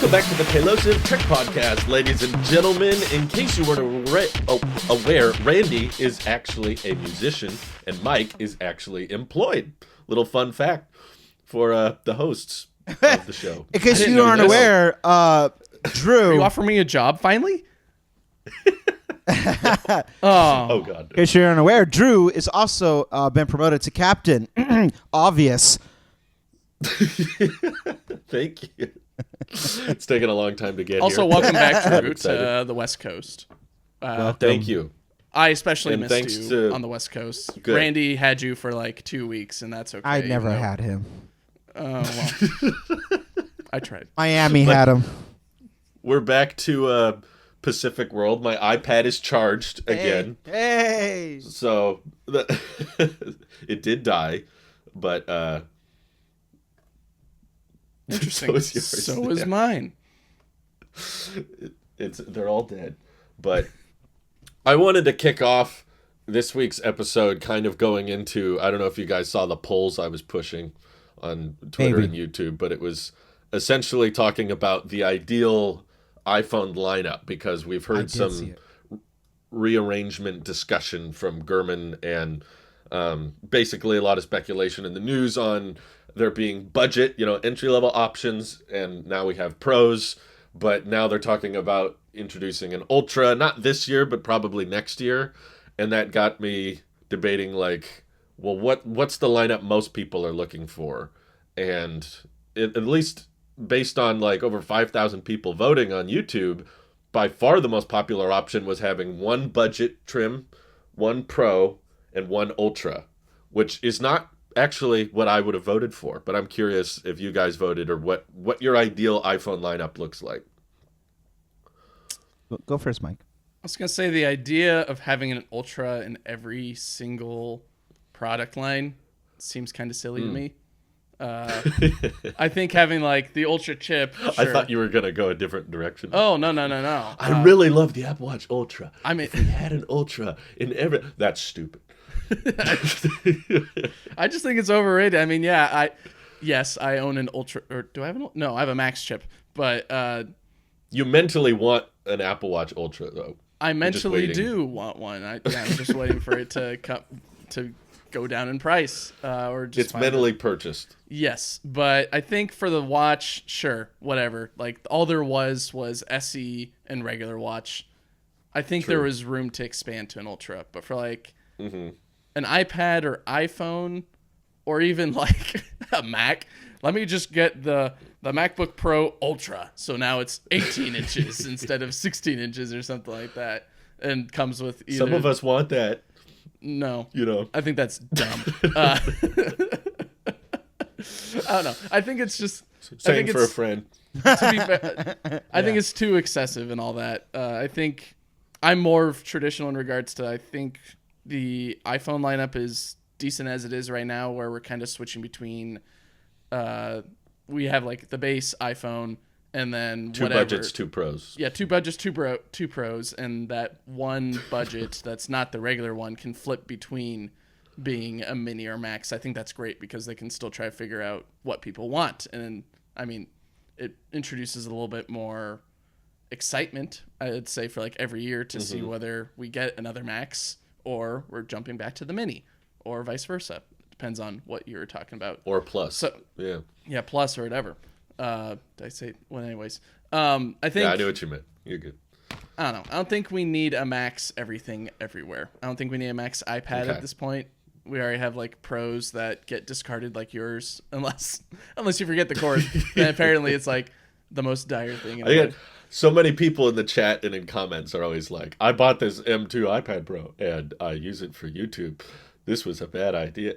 Welcome back to the Pelosive Tech Podcast, ladies and gentlemen. In case you weren't aware, Randy is actually a musician and Mike is actually employed. Little fun fact for the hosts of the show. In case you aren't aware, Drew... Are you offering me a job finally? Oh, God. In case you're unaware, Drew is also been promoted to captain. Obvious. Thank you. It's taken a long time to get Also, here. welcome back, Drew, excited. to the West Coast. Thank you. I especially And missed thanks you to- on the West Coast. Good. Randy had you for like 2 weeks, and that's okay. I never had him. Oh, well. I tried. Miami had him. We're back to Pacific World. My iPad is charged again. Hey. So it did die, but Interesting. so is yours. So is mine. They're all dead. But I wanted to kick off this week's episode kind of going into, I don't know if you guys saw the polls I was pushing on Twitter and YouTube, but it was essentially talking about the ideal iPhone lineup, because we've heard some rearrangement discussion from Gurman and basically a lot of speculation in the news on there being budget, entry-level options, and now we have pros, but now they're talking about introducing an Ultra, not this year, but probably next year, and that got me debating, like, well, what's the lineup most people are looking for? And at least based on, like, over 5,000 people voting on YouTube, by far the most popular option was having one budget trim, one Pro, and one Ultra, which is not actually what I would have voted for, but I'm curious if you guys voted or what your ideal iPhone lineup looks like. Go first, Mike. I was going to say the idea of having an Ultra in every single product line seems kind of silly to me. I think having like the Ultra chip. Sure. I thought you were going to go a different direction. Oh, no. I really love the Apple Watch Ultra. I mean, if we had an Ultra in every... That's stupid. I just think it's overrated. I mean, yeah, I own an Ultra, or do I have no, I have a Max chip, but you mentally want an Apple Watch Ultra, though. I mentally do want one. I'm just waiting for it to go down in price, or just it's mentally purchased. Yes, but I think for the watch, sure, whatever. Like all there was SE and regular watch. I think there was room to expand to an Ultra, but for like an iPad or iPhone, or even like a Mac, let me just get the MacBook Pro Ultra. So now it's 18 inches instead of 16 inches or something like that, and comes with either. Some of us want that. No, I think that's dumb. I don't know. I think it's just saying for a friend. To be fair, I think it's too excessive and all that. I think I'm more of traditional in regards to. I think the iPhone lineup is decent as it is right now, where we're kind of switching between. We have like the base iPhone, and then two whatever. budgets, two pros. Yeah, two budgets, two pros, and that one budget that's not the regular one can flip between being a mini or max. I think that's great because they can still try to figure out what people want, and I mean, it introduces a little bit more excitement, I'd say, for like every year to see whether we get another max or we're jumping back to the mini, or vice versa. Depends on what you're talking about. Or plus. So, yeah, plus or whatever. Did I say well? Anyways, I think. Yeah, I knew what you meant. You're good. I don't know. I don't think we need a Max everything everywhere. I don't think we need a Max iPad at this point. We already have like pros that get discarded like yours, unless you forget the cord. And apparently, it's like the most dire thing. I get so many people in the chat and in comments are always like, "I bought this M2 iPad Pro and I use it for YouTube. This was a bad idea."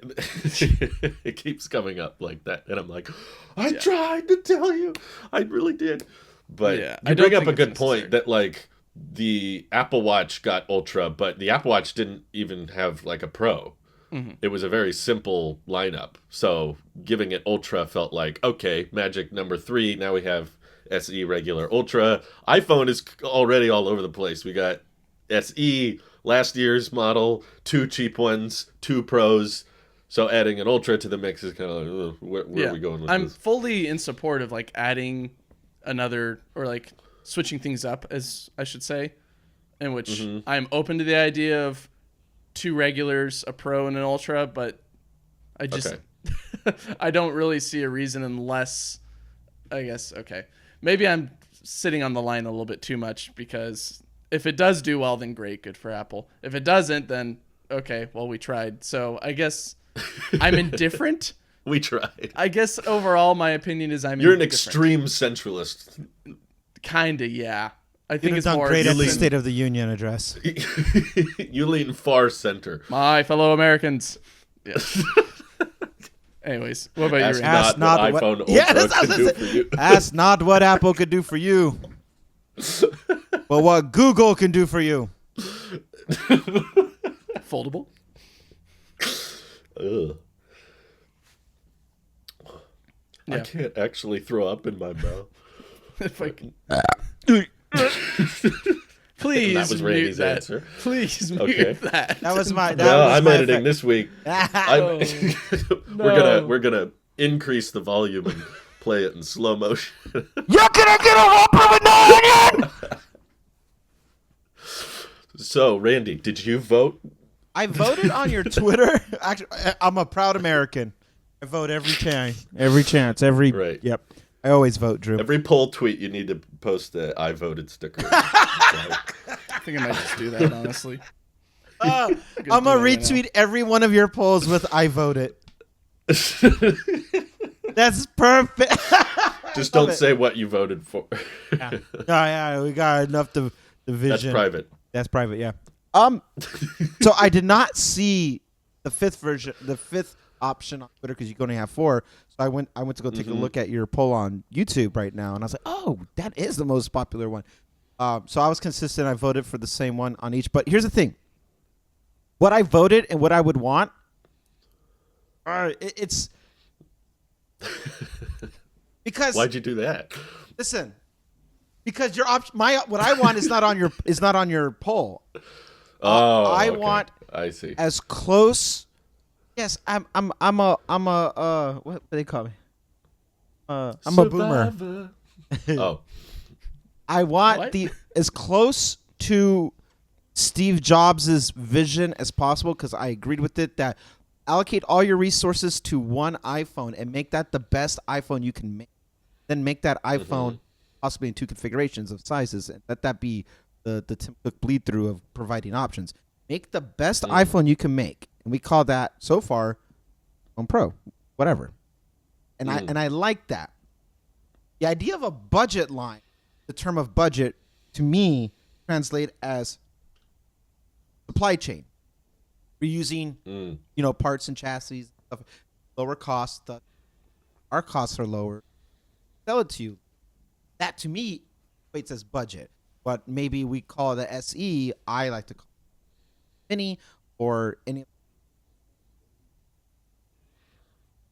It keeps coming up like that, and I'm like, I tried to tell you, I really did. But you bring up a good point that like the Apple Watch got Ultra, but the Apple Watch didn't even have like a Pro. It was a very simple lineup, so giving it Ultra felt like, okay, magic number 3. Now we have SE, regular, Ultra. iPhone is already all over the place. We got SE, last year's model, 2 cheap ones, 2 Pros. So adding an Ultra to the mix is kind of like, where are we going with this? I'm fully in support of like adding another, or like switching things up, as I should say, in which I'm open to the idea of 2 regulars, a Pro and an Ultra, but I just I don't really see a reason unless, I guess, okay, maybe I'm sitting on the line a little bit too much, because if it does do well, then great, good for Apple. If it doesn't, then okay, well, we tried. So I guess I'm indifferent. We tried. I guess overall my opinion is You're an extreme centralist. Kinda, yeah. I think it's done more great at the State of the Union address. You lean far center. My fellow Americans. Yes. Anyways, what about you, Randy? Ask not what iPhone Ultra could do for you. Ask not what Apple could do for you, but what Google can do for you. Foldable? Ugh. Yeah. I can't actually throw up in my mouth. If I can. Please That was mute Randy's that. answer. Please mute Okay. that. That was my. I'm my editing effect. this week. We're gonna increase the volume and play it in slow motion. You're gonna get a Whopper with no onion. So, Randy, did you vote? I voted on your Twitter. Actually, I'm a proud American. I vote every time. Every chance. Right. Yep. I always vote, Drew. Every poll tweet, you need to post the "I voted" sticker. I think I might just do that, honestly. I'm going to retweet every one of your polls with "I voted." That's perfect. Just don't say what you voted for. Yeah, we got enough division. That's private. That's private, yeah. So I did not see the 5th option on Twitter, because you can only have 4. So I went to go take a look at your poll on YouTube right now, and I was like, oh, that is the most popular one. So I was consistent. I voted for the same one on each. But here's the thing: what I voted and what I would want, it's because Why'd you do that? listen, because your what I want is not on your poll. I want I see. as close. Yes, I'm a what do they call me? I'm a boomer. Oh, I want What? as close to Steve Jobs' vision as possible, because I agreed with it, that allocate all your resources to one iPhone and make that the best iPhone you can make. Then make that iPhone possibly in 2 configurations of sizes, and let that be the Tim Cook bleed through of providing options. Make the best iPhone you can make, and we call that so far iPhone Pro, whatever. And I like that. The idea of a budget line, the term of budget, to me translate as supply chain. We're using parts and chassis, stuff, lower cost. Our costs are lower. Sell it to you. That to me equates as budget. But maybe we call it the SE. I like to call it Mini, or any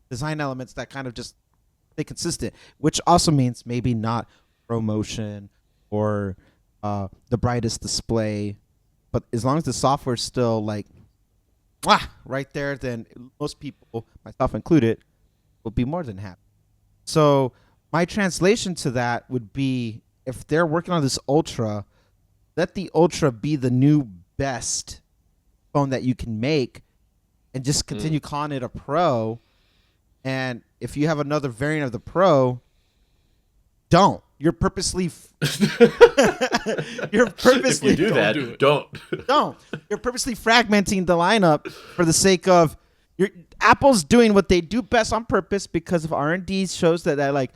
design elements that kind of just stay consistent, which also means maybe not ProMotion or the brightest display, but as long as the software is still like right there, then most people, myself included, will be more than happy. So my translation to that would be, if they're working on this Ultra, let the Ultra be the new best phone that you can make, and just continue calling it a Pro. And if you have another variant of the Pro, don't. You're purposely you're purposely if you do that, don't. You're purposely fragmenting the lineup for the sake of Apple's doing what they do best on purpose, because of R&D shows that they're like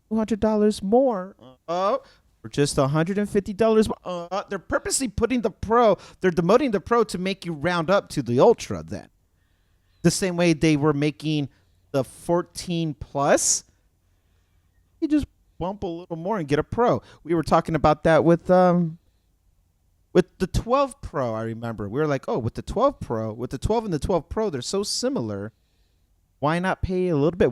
$200 more. For just $150 more. They're purposely putting the Pro. They're demoting the Pro to make you round up to the Ultra. Then, the same way they were making the 14 Plus, you just bump a little more and get a Pro. We were talking about that with the 12 Pro. I remember we were like, with the 12 Pro, with the 12 and the 12 Pro, they're so similar. Why not pay a little bit?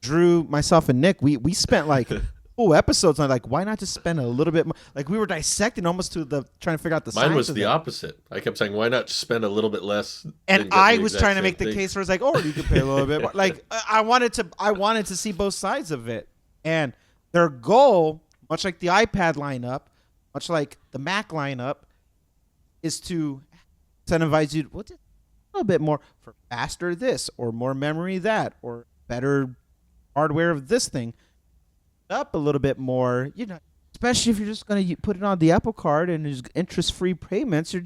Drew, myself, and Nick, we spent like full episodes on why not just spend a little bit more? Like, we were dissecting almost to trying to figure out the science. Mine was the opposite. I kept saying, why not just spend a little bit less? And I was trying to make the case where it's like, you could pay a little bit more. Like, I wanted to see both sides of it. And their goal, much like the iPad lineup, much like the Mac lineup, is to incentivize you to a little bit more for faster this or more memory that or better hardware of this thing up a little bit more, especially if you're just going to put it on the Apple Card and there's interest-free payments, you're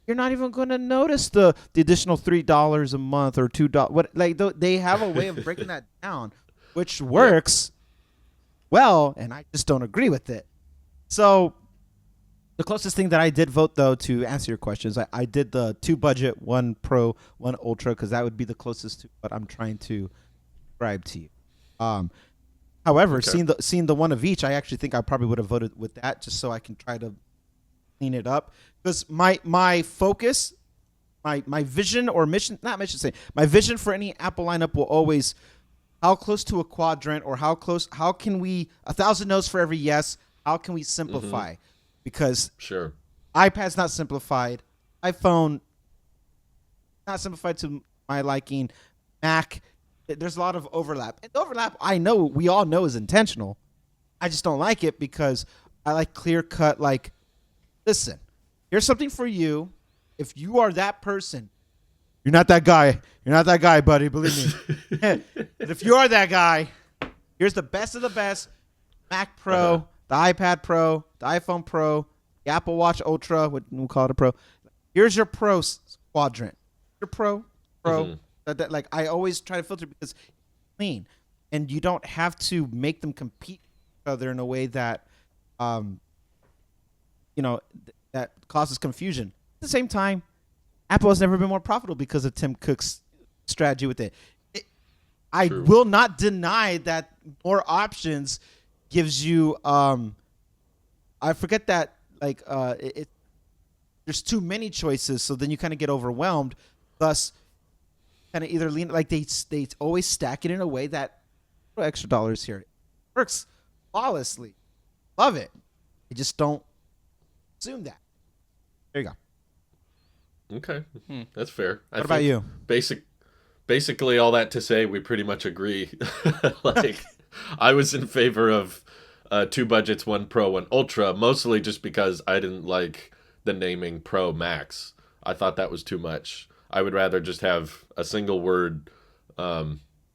not even going to notice the additional $3 a month or $2. They have a way of breaking that down, which works well, and I just don't agree with it. So the closest thing that I did vote, though, to answer your questions, I did the 2 budget, 1 Pro, 1 Ultra, because that would be the closest to what I'm trying to describe to you. However, seeing the one of each, I actually think I probably would have voted with that just so I can try to clean it up. Because my focus, my vision or mission, not mission, say my vision for any Apple lineup will always how close to a quadrant or how can we 1,000 no's for every yes? How can we simplify? Because iPad's not simplified, iPhone not simplified to my liking, Mac. There's a lot of overlap. And the overlap, we all know is intentional. I just don't like it because I like clear cut, listen, here's something for you. If you are that person, you're not that guy. You're not that guy, buddy. Believe me. But if you are that guy, here's the best of the best. Mac Pro, the iPad Pro, the iPhone Pro, the Apple Watch Ultra, we'll call it a Pro. Here's your Pro quadrant. Your Pro. That I always try to filter because it's clean, and you don't have to make them compete with each other in a way that, that causes confusion. At the same time, Apple has never been more profitable because of Tim Cook's strategy with it. I will not deny that more options gives you. I forget that there's too many choices, so then you kind of get overwhelmed. Thus, kind of either lean they always stack it in a way that extra dollars here. It works flawlessly. Love it. I just don't assume that. There you go. Okay, that's fair. What about you? Basically, all that to say, we pretty much agree. I was in favor of 2 budgets, 1 Pro, 1 Ultra, mostly just because I didn't like the naming Pro Max. I thought that was too much. I would rather just have a single word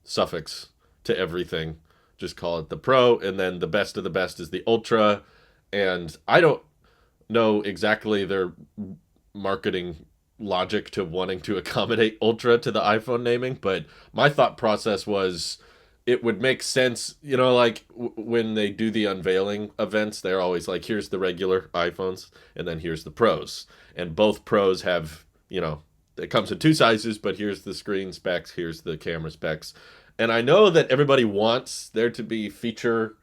suffix to everything. Just call it the Pro, and then the best of the best is the Ultra. And I don't know exactly their marketing logic to wanting to accommodate Ultra to the iPhone naming, but my thought process was it would make sense, when they do the unveiling events, they're always like, here's the regular iPhones, and then here's the Pros. And both Pros have, it comes in 2 sizes, but here's the screen specs, here's the camera specs. And I know that everybody wants there to be feature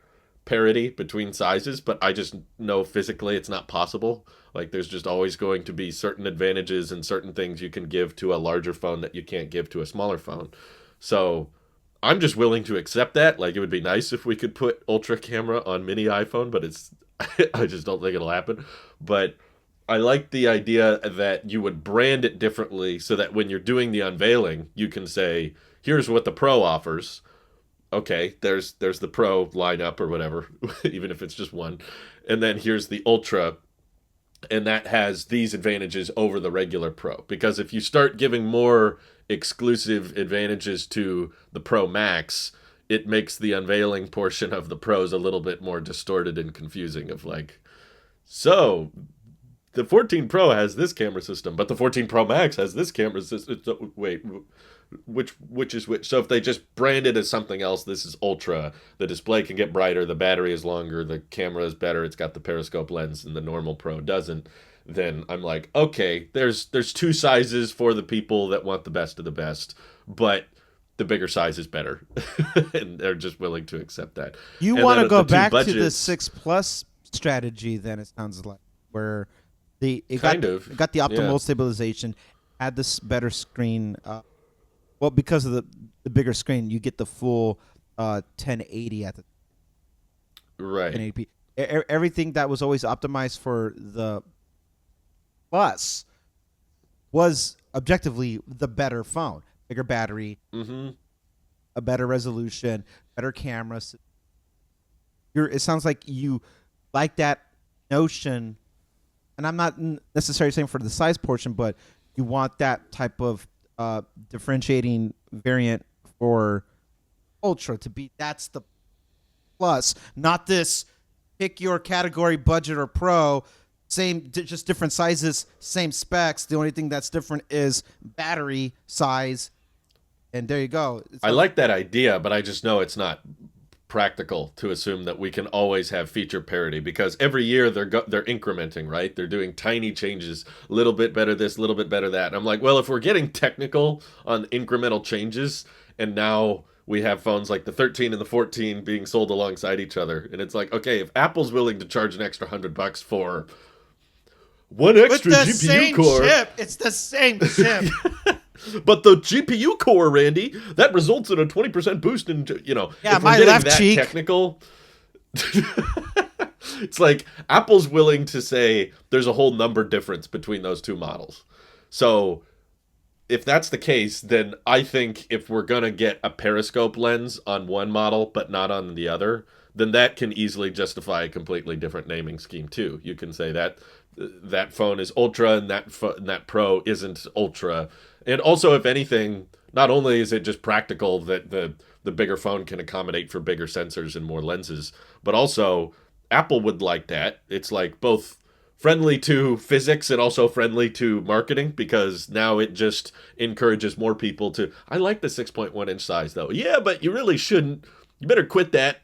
parity between sizes, but I just know physically it's not possible. There's just always going to be certain advantages and certain things you can give to a larger phone that you can't give to a smaller phone. So I'm just willing to accept that. It would be nice if we could put Ultra camera on mini iPhone, but I just don't think it'll happen. But I like the idea that you would brand it differently so that when you're doing the unveiling, you can say, here's what the Pro offers. Okay, there's the Pro lineup or whatever, even if it's just one. And then here's the Ultra, and that has these advantages over the regular Pro. Because if you start giving more exclusive advantages to the Pro Max, it makes the unveiling portion of the Pros a little bit more distorted and confusing of so the 14 Pro has this camera system, but the 14 Pro Max has this camera system. Wait, which is which? So if they just brand it as something else, this is Ultra. The display can get brighter, the battery is longer, the camera is better, it's got the periscope lens, and the normal Pro doesn't. Then I'm like, okay, there's 2 sizes for the people that want the best of the best, but the bigger size is better, and they're just willing to accept that. You want to go back to the 6 Plus strategy? Then it sounds like where it got the optimal stabilization, had this better screen. Because of the bigger screen, you get the full 1080 at the right 1080p. Everything that was always optimized for the Plus was objectively the better phone, bigger battery, a better resolution, better cameras. It sounds like you like that notion, and I'm not necessarily saying for the size portion, but you want that type of differentiating variant for Ultra to be. That's the plus, not this pick your category, budget or pro. Same, just different sizes, same specs. The only thing that's different is battery size, and there you go. I like that idea, but I just know it's not practical to assume that we can always have feature parity, because every year they're incrementing, right? They're doing tiny changes, a little bit better this, a little bit better that. And I'm like, well, if we're getting technical on incremental changes, and now we have phones like the 13 and the 14 being sold alongside each other, and it's like, okay, if Apple's willing to charge an extra $100 for one extra with the GPU same core, chip, it's the same chip. but the GPU core, Randy, that results in a 20% boost in, Yeah, if my we're getting left that cheek. technical. It's like Apple's willing to say there's a whole number difference between those two models. So if that's the case, then I think if we're going to get a periscope lens on one model but not on the other, then that can easily justify a completely different naming scheme too. You can say that that phone is Ultra and that Pro isn't Ultra. And also, if anything, not only is it just practical that the bigger phone can accommodate for bigger sensors and more lenses, but also Apple would like that. It's like both friendly to physics and also friendly to marketing, because now it just encourages more people to, I like the 6.1 inch size though. Yeah, but you really shouldn't. You better quit that,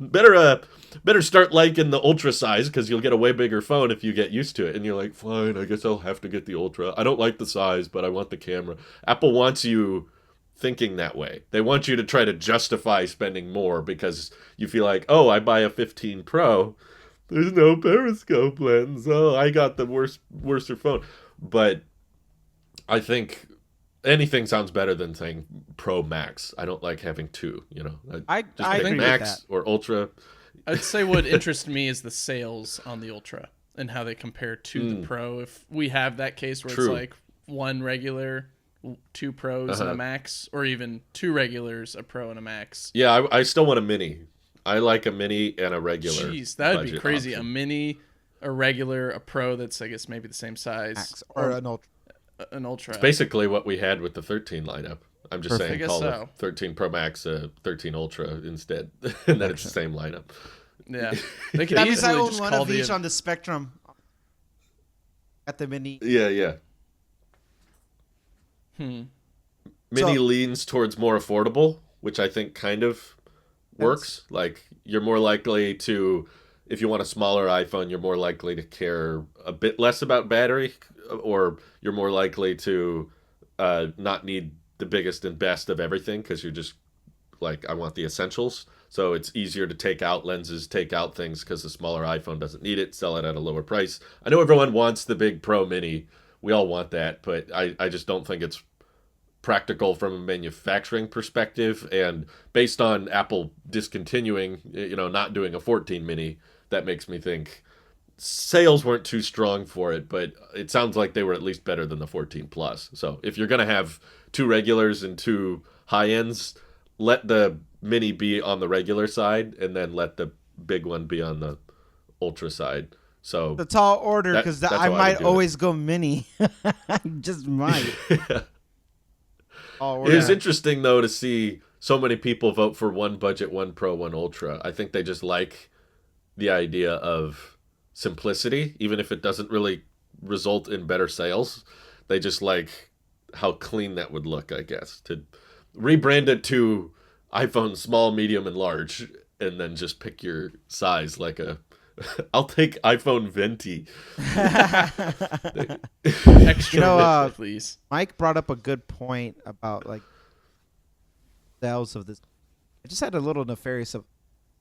better start liking the Ultra size, because you'll get a way bigger phone if you get used to it. And you're like, fine, I guess I'll have to get the Ultra. I don't like the size, but I want the camera. Apple wants you thinking that way. They want you to try to justify spending more because you feel like, oh, I buy a 15 Pro, there's no periscope lens. Oh, I got the worser phone. But I think anything sounds better than saying Pro Max. I don't like having two, I just agree pick with Max that. or Ultra. I'd say what interests me is the sales on the Ultra and how they compare to the Pro. If we have that case where True. it's like one regular, two Pros and a Max, or even two regulars, a Pro and a Max. Yeah, I still want a mini. I like a mini and a regular. Jeez, that would be budget crazy. option. A mini, a regular, a Pro that's, I guess, maybe the same size. Max or an Ultra. An Ultra. It's basically what we had with the 13 lineup. I'm just Perfect. saying, I guess call so. the 13 Pro Max a 13 Ultra instead, and then it's the same lineup. Yeah. They could That means I easily own just one call of each the... on the spectrum. At the mini. Yeah. Mini So- leans towards more affordable, which I think kind of works. Like, you're more likely to, if you want a smaller iPhone, you're more likely to care a bit less about battery, or you're more likely to not need the biggest and best of everything, because you're just like, I want the essentials. So it's easier to take out lenses, take out things, because the smaller iPhone doesn't need it, sell it at a lower price. I know everyone wants the big Pro Mini. We all want that, but I just don't think it's practical from a manufacturing perspective. And based on Apple discontinuing, not doing a 14 mini, that makes me think sales weren't too strong for it, but it sounds like they were at least better than the 14 Plus. So if you're going to have two regulars and two high ends, let the mini be on the regular side, and then let the big one be on the Ultra side. So The tall order, because that's I how I would might do always go mini. Just might. Tall It is order. interesting, though, to see so many people vote for one budget, one Pro, one Ultra. I think they just like the idea of simplicity, even if it doesn't really result in better sales. They just like how clean that would look, I guess. To rebrand it to iPhone small, medium, and large, and then just pick your size like a... I'll take iPhone Venti. Extra width, please. Mike brought up a good point about like sales of this. I just had a little nefarious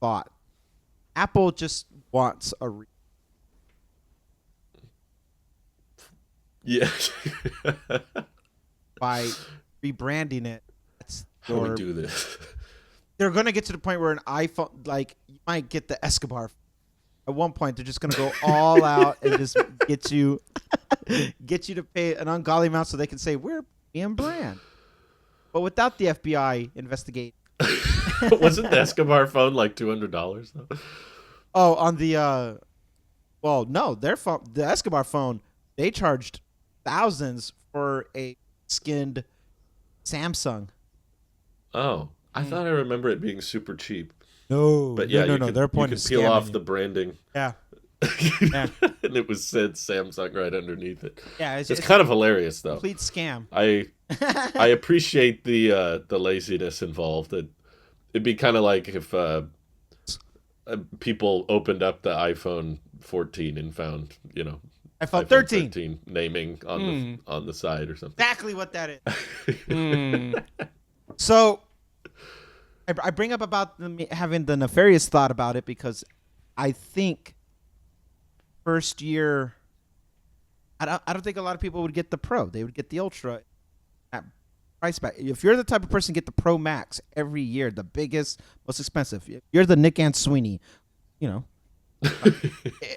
thought. Apple just wants a Yeah. by rebranding it. That's How do we do this? they're going to get to the point where an iPhone, like, you might get the Escobar. At one point, they're just going to go all out and just get you to pay an ungodly amount so they can say, we're a premium brand. But without the FBI investigate, Wasn't the Escobar phone like $200 though? Oh, on the well, no, their phone, the Escobar phone, they charged thousands for a skinned Samsung. Oh, I thought I remember it being super cheap. No, But yeah, no. Their you point could is peel scamming off you. the branding, Yeah, yeah, and it was said Samsung right underneath it. yeah. It's kind of hilarious though. complete scam. I appreciate the laziness involved. It'd be kind of like if people opened up the iPhone 14 and found iPhone iPhone 13. naming on the side or something. Exactly what that is. So I bring up about having the nefarious thought about it because I think first year, I don't think a lot of people would get the Pro. They would get the Ultra at price back. If you're the type of person to get the Pro Max every year, the biggest, most expensive, if you're the Nick and Sweeney, you know.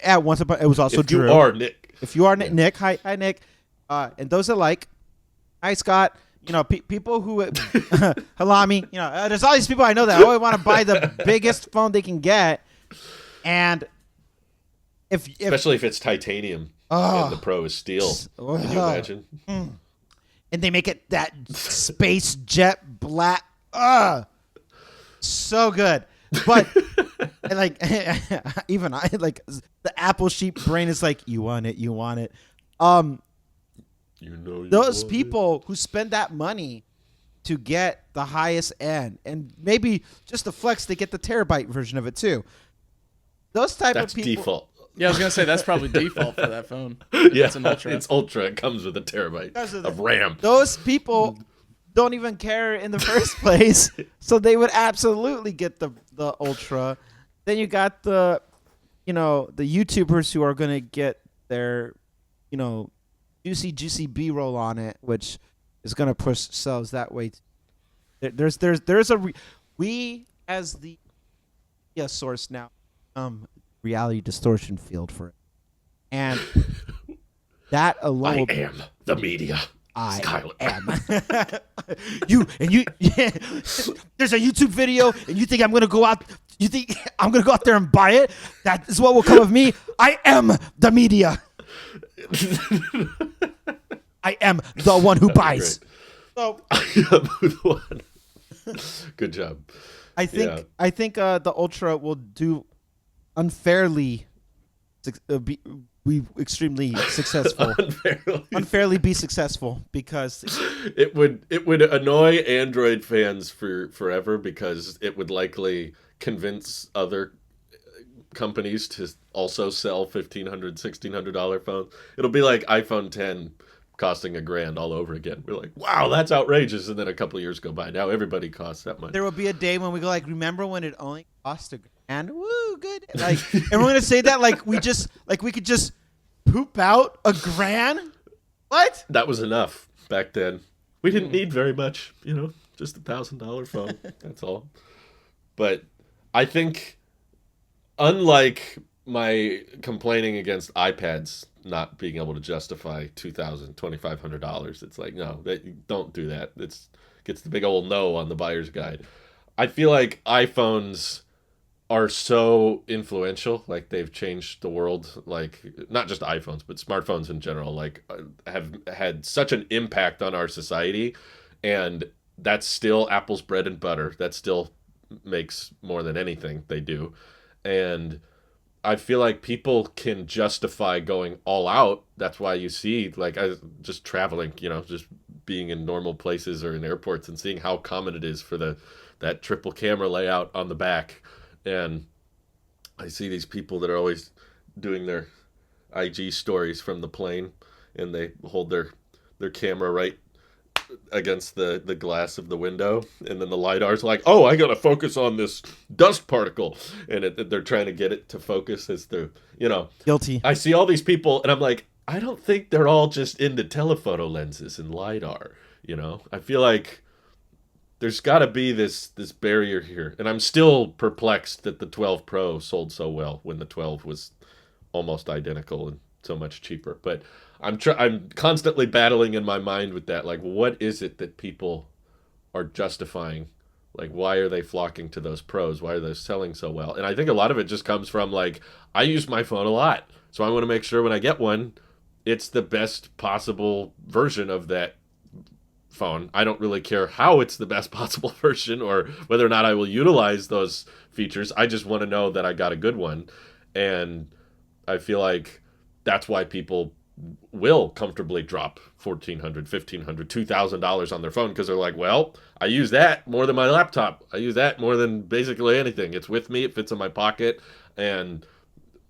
At once upon, it was also If Drew. you are Nick. If you are Nick, hi Nick, and those alike. Hi Scott. People who Halami. There's all these people I know that always want to buy the biggest phone they can get, and especially if it's titanium and the Pro is steel. Can you imagine? And they make it that space jet black. So good. But and like even I like the Apple sheep brain is like, you want it. Those people who spend that money to get the highest end, and maybe just the flex, they get the terabyte version of it too. Those type That's of people. default. Yeah, I was gonna say that's probably default for that phone. Yeah, It's an Ultra. It's Ultra. It comes with a terabyte of RAM. Those people don't even care in the first place, so they would absolutely get the Ultra. Then you got the YouTubers who are gonna get their juicy B-roll on it, which is gonna push sales that way. We as the source now reality distortion field for it, and that alone. I am the media. I Skyler. am. you. There's a YouTube video, and you think I'm gonna go out? You think I'm gonna go out there and buy it? That is what will come of me. I am the media. I am the one who buys. So I am the one. Good job. I think the Ultra will do unfairly. Be extremely successful. Unfairly be successful because it would annoy Android fans forever because it would likely convince other companies to also sell $1,500, $1,600 phones. It'll be like iPhone 10 costing $1,000 all over again. We're like, wow, that's outrageous. And then a couple of years go by. Now everybody costs that much. There will be a day when we go like, remember when it only cost $1,000? Woo, good. Like, and we're gonna say that like we could just poop out $1,000. What? That was enough back then. We didn't need very much, just $1,000 phone. That's all. But I think, unlike my complaining against iPads not being able to justify $2,000, $2,500, it's like, no, don't do that. It gets the big old no on the buyer's guide. I feel like iPhones are so influential, like they've changed the world, like not just iPhones but smartphones in general, like have had such an impact on our society, and that's still Apple's bread and butter. That still makes more than anything they do, and I feel like people can justify going all out. That's why you see, like, I just traveling, just being in normal places or in airports and seeing how common it is for that triple camera layout on the back. And I see these people that are always doing their IG stories from the plane, and they hold their camera right against the glass of the window, and then the LiDAR's like, oh, I gotta focus on this dust particle, and they're trying to get it to focus as they're, Guilty. I see all these people, and I'm like, I don't think they're all just into telephoto lenses and LiDAR, I feel like there's got to be this barrier here. And I'm still perplexed that the 12 Pro sold so well when the 12 was almost identical and so much cheaper. But I'm constantly battling in my mind with that. Like, what is it that people are justifying Like, why are they flocking to those pros? Why are they selling so well? And I think a lot of it just comes from, like, I use my phone a lot. So I want to make sure when I get one, it's the best possible version of that phone. I don't really care how it's the best possible version or whether or not I will utilize those features. I just want to know that I got a good one. And I feel like that's why people will comfortably drop $1,400, $1,500, $2,000 on their phone, because they're like, well, I use that more than my laptop. I use that more than basically anything. It's with me. It fits in my pocket. And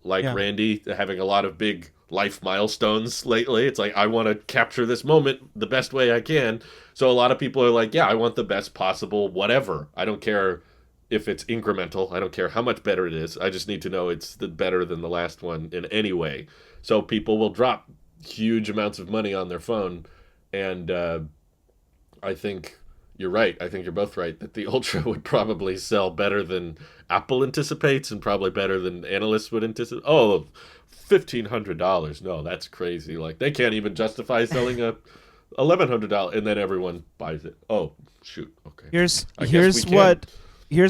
like Randy, having a lot of big life milestones lately, it's like, I want to capture this moment the best way I can. So a lot of people are like, yeah, I want the best possible whatever. I don't care if it's incremental. I don't care how much better it is. I just need to know it's better than the last one in any way. So people will drop huge amounts of money on their phone. And I think you're right. I think you're both right that the Ultra would probably sell better than Apple anticipates and probably better than analysts would anticipate. Oh, $1,500. No, that's crazy. Like, they can't even justify selling a $1,100, and then everyone buys it. Oh, shoot. Okay. Here's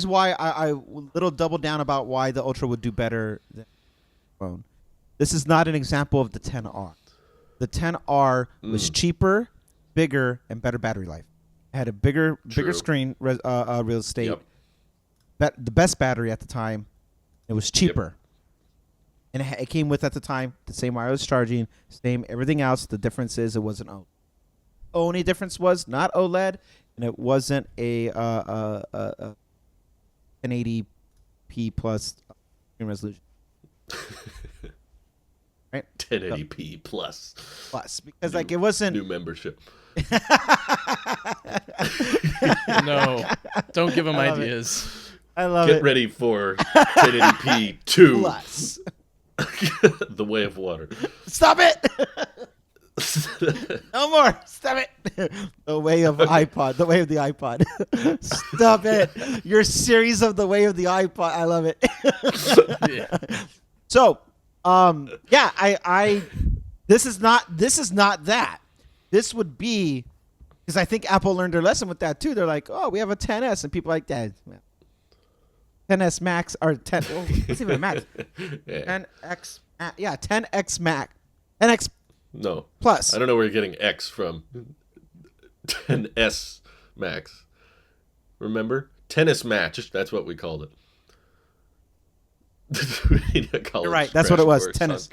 why I little double down about why the Ultra would do better than the phone. This is not an example of the 10R. The 10R was cheaper, bigger, and better battery life. It had a bigger screen real estate. Yep. The best battery at the time. It was cheaper. Yep. And it came with, at the time, the same wireless charging, same everything else. The difference is it wasn't OLED. Only difference was not OLED, and it wasn't a 1080p plus screen resolution. Right? 1080p plus. Because like it wasn't new membership. No, don't give them ideas. I love it. Get ready for 1080p 2 plus. The way of water. Stop it. No more. Stop it. The way of iPod. The way of the iPod. Stop it. Your series of the way of the iPod. I love it. Yeah. So, I this is not that. This would be, because I think Apple learned their lesson with that too. They're like, oh, we have a 10s, and people are like that. 10s Max or 10. Oh, what's even a Max? Yeah. 10x. Yeah, 10x Max. 10x. No. Plus. I don't know where you're getting X from. 10S Max. Remember? Tennis match. That's what we called it. You're right. That's what it was. Tennis.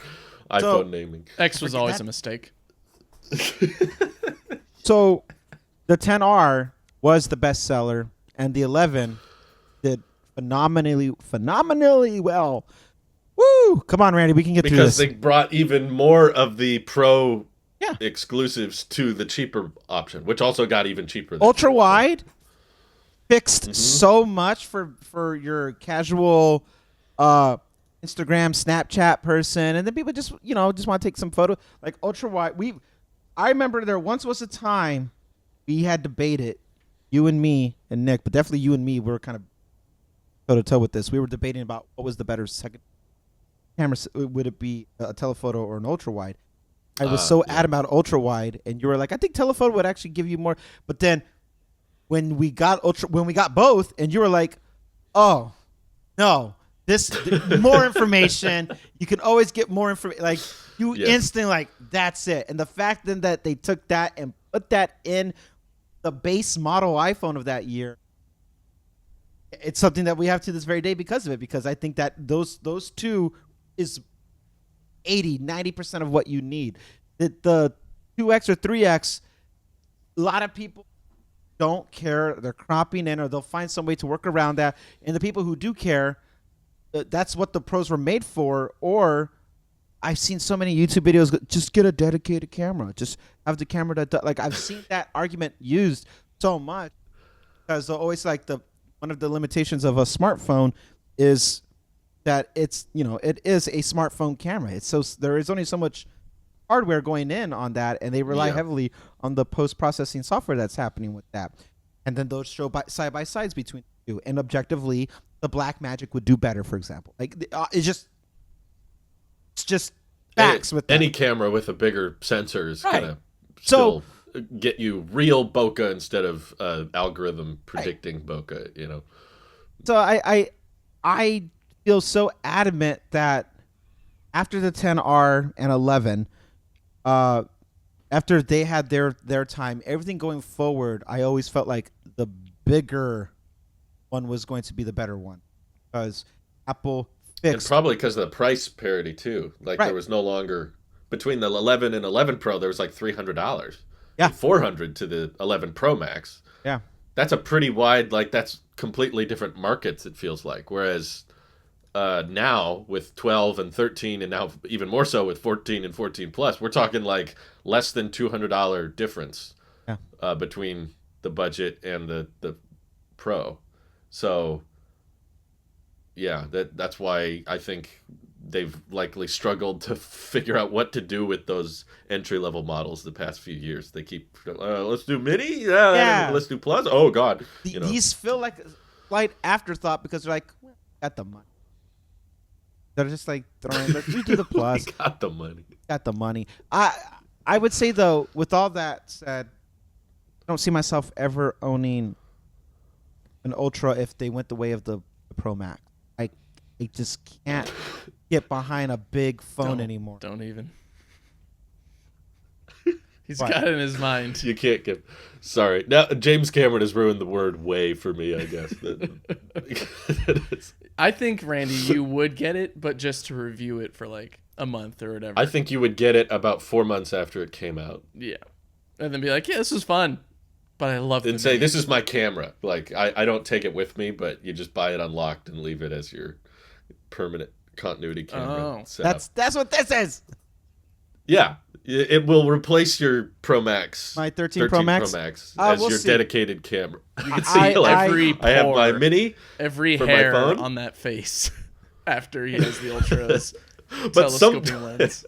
iPhone naming. X was always a mistake. So the 10R was the best seller, and the 11 did phenomenally well. Woo! Come on, Randy, we can get through this. Because they brought even more of the Pro exclusives to the cheaper option, which also got even cheaper. Ultra wide fixed so much for your casual Instagram, Snapchat person, and then people just want to take some photo. Like ultra wide, I remember there once was a time we had debated, you and me and Nick, but definitely you and me were kind of toe to toe with this. We were debating about what was the better second camera. Would it be a telephoto or an ultra wide? I was so adamant about ultra wide, and you were like, I think telephoto would actually give you more. But then when we got both, and you were like, oh no, this more information. You can always get more information. Like you instantly like that's it. And the fact then that they took that and put that in the base model iPhone of that year, it's something that we have to this very day because of it. Because I think that those two is 80-90% of what you need. The 2X or 3X, a lot of people don't care. They're cropping in, or they'll find some way to work around that. And the people who do care, that's what the pros were made for. Or I've seen so many YouTube videos, just get a dedicated camera. Just have the camera that like I've seen that argument used so much because they're always like one of the limitations of a smartphone is that it is a smartphone camera. There is only so much hardware going in on that, and they rely heavily on the post-processing software that's happening with that. And then those show side by sides between the two. And objectively, the Black Magic would do better, for example. Like it's just facts with that. Any camera with a bigger sensor is gonna. So get you real bokeh instead of algorithm predicting bokeh. You know. So I feel so adamant that after the 10R and 11, after they had their time, everything going forward, I always felt like the bigger one was going to be the better one, because Apple And fixed. probably because of the price parity too. Like Right. there was no longer between the 11 and 11 Pro, there was like $300. Yeah. $400 to the 11 Pro Max. Yeah. That's a pretty wide. Like that's completely different markets. It feels like. Whereas now with 12 and 13, and now even more so with 14 and 14 Plus, we're talking like less than $200 difference Yeah. between the budget and the Pro. So yeah, that's why I think they've likely struggled to figure out what to do with those entry level models the past few years. They keep let's do mini, Yeah. let's do plus. Oh God, These feel like a slight afterthought because they're like, well, got the money. They're just like throwing. Let's do the plus. We got the money. Got the money. I would say though, with all that said, I don't see myself ever owning an Ultra if they went the way of the Pro Max. I just can't get behind a big phone anymore. Don't even. He's What? got it in his mind. You can't get. Sorry, now James Cameron has ruined the word "way" for me. I guess. I think, Randy, you would get it, but just to review it for like a month or whatever. I think you would get it about 4 months after it came out. Yeah. And then be like, yeah, this was fun. But I love it. And say, this is my camera. Like, I don't take it with me, but you just buy it unlocked and leave it as your permanent continuity camera. Oh. setup. That's what this is. Yeah. It will replace your Pro Max. My 13 Pro Max? as We'll your see. dedicated camera. You can I- see, like, every I have my pore, mini. every for my hair phone. on that face after he has the Ultra's But telescoping lens.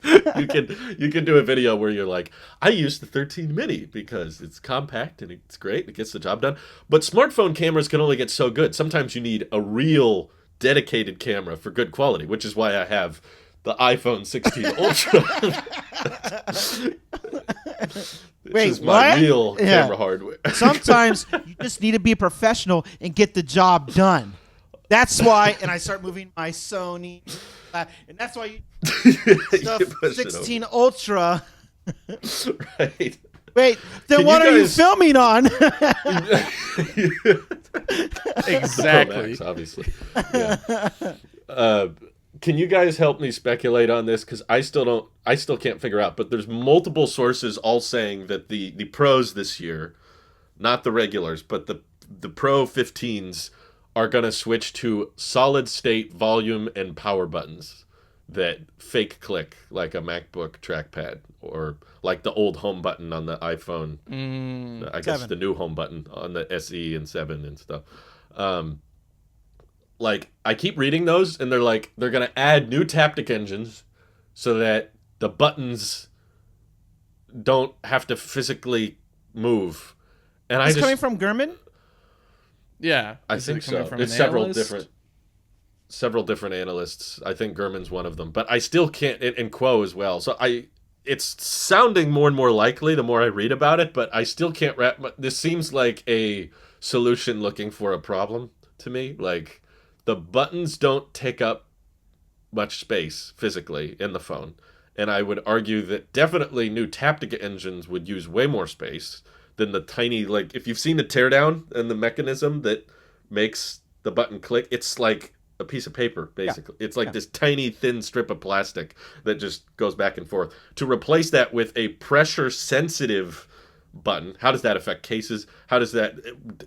you can do a video where you're like, I use the 13 mini because it's compact and it's great. It gets the job done. But smartphone cameras can only get so good. Sometimes you need a real dedicated camera for good quality, which is why I have the iPhone 16 Ultra. This Wait, is my what? real Yeah. camera hardware. Sometimes you just need to be a professional and get the job done. That's why, and I start moving my Sony, and that's why you the push it 16 Ultra. Right. Wait, then Can what you are you guys- filming on? Exactly. Pro Max, obviously. Yeah. Can you guys help me speculate on this? Because I still can't figure out. But there's multiple sources all saying that the pros this year, not the regulars, but the Pro 15s are going to switch to solid state volume and power buttons that fake click like a MacBook trackpad or like the old home button on the iPhone. I guess 7. the new home button on the SE and 7 and stuff. Like I keep reading those and they're like they're going to add new Taptic engines so that the buttons don't have to physically move. And It's coming from Gurman? Yeah. I Is it think coming so. from It's an several analyst? different analysts. I think Gurman's one of them, but I still can't. And Quo as well. So it's sounding more and more likely the more I read about it, but I still can't wrap. This seems like a solution looking for a problem to me. Like the buttons don't take up much space physically in the phone, and I would argue that definitely new Taptic engines would use way more space than the tiny, like, if you've seen the teardown and the mechanism that makes the button click, it's like a piece of paper, basically. It's like this tiny, thin strip of plastic that just goes back and forth. To replace that with a pressure-sensitive button, how does that affect cases? How does that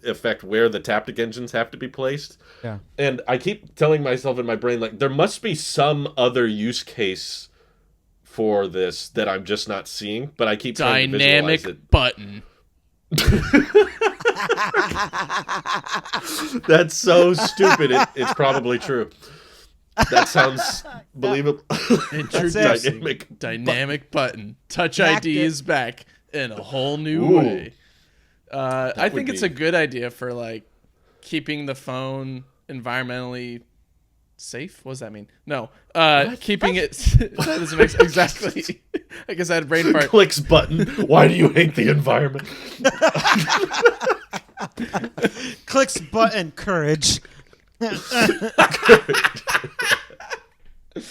affect where the Taptic engines have to be placed? Yeah. And I keep telling myself in my brain, like, there must be some other use case for this that I'm just not seeing, but I keep trying to visualize it. Dynamic button. That's so stupid. It's probably true. That sounds believable. Introducing Dynamic dynamic button. Touch Hacked ID it. is back in a whole new Ooh. way. I think would it's be- a good idea for like keeping the phone environmentally safe. What does that mean? No, keeping it. That doesn't make exactly. I guess I had a brain fart. Clicks button. Why do you hate the environment? Clicks button. Courage.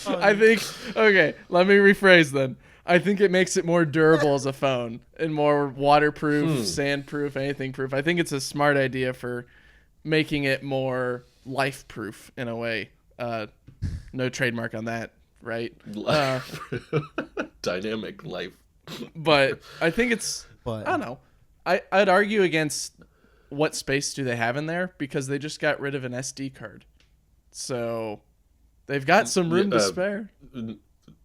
I think, okay, let me rephrase then. I think it makes it more durable as a phone and more waterproof, sandproof, anything proof. I think it's a smart idea for making it more life-proof in a way. No trademark on that, right? Dynamic life. But I think it's, I don't know. I'd argue against what space do they have in there because they just got rid of an SD card. So they've got some room to spare.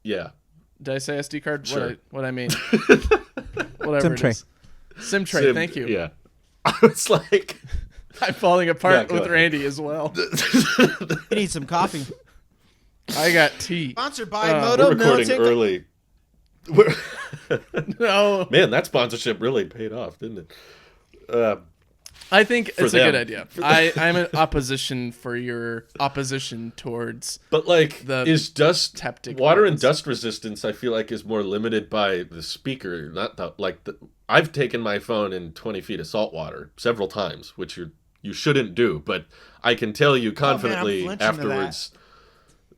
Yeah. Did I say SD card? Sure. What I mean. Whatever SIM it tray. is. SIM tray, thank you. Yeah. I was like... I'm falling apart with ahead. Randy as well. You need some coffee. I got tea. Sponsored by We're Moto recording Militant. early. No. Man, that sponsorship really paid off, didn't it? I think it's a them. good idea. I'm in opposition for your opposition towards But like, the is dust haptic water and buttons. dust resistance? I feel like is more limited by the speaker, not the like. I've taken my phone in 20 feet of salt water several times, which you shouldn't do. But I can tell you confidently flinching to afterwards,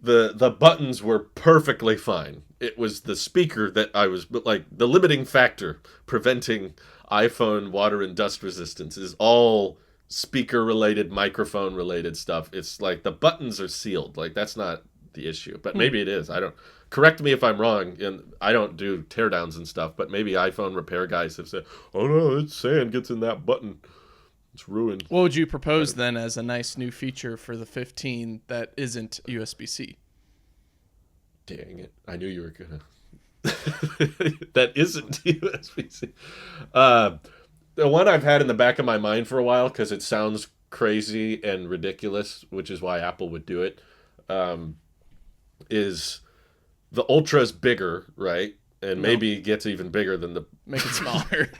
the buttons were perfectly fine. It was the speaker that I was, but like the limiting factor preventing iPhone water and dust resistance is all speaker related, microphone related stuff. It's like the buttons are sealed. Like that's not the issue, but maybe it is. I don't, correct me if I'm wrong. And I don't do teardowns and stuff, but maybe iPhone repair guys have said, oh no, it's sand gets in that button. It's ruined. What would you propose then as a nice new feature for the 15 that isn't USB-C? Dang it. I knew you were going to. That isn't USB-C. The one I've had in the back of my mind for a while because it sounds crazy and ridiculous, which is why Apple would do it, is the Ultra's bigger, right? And maybe gets even bigger than the... Make it smaller.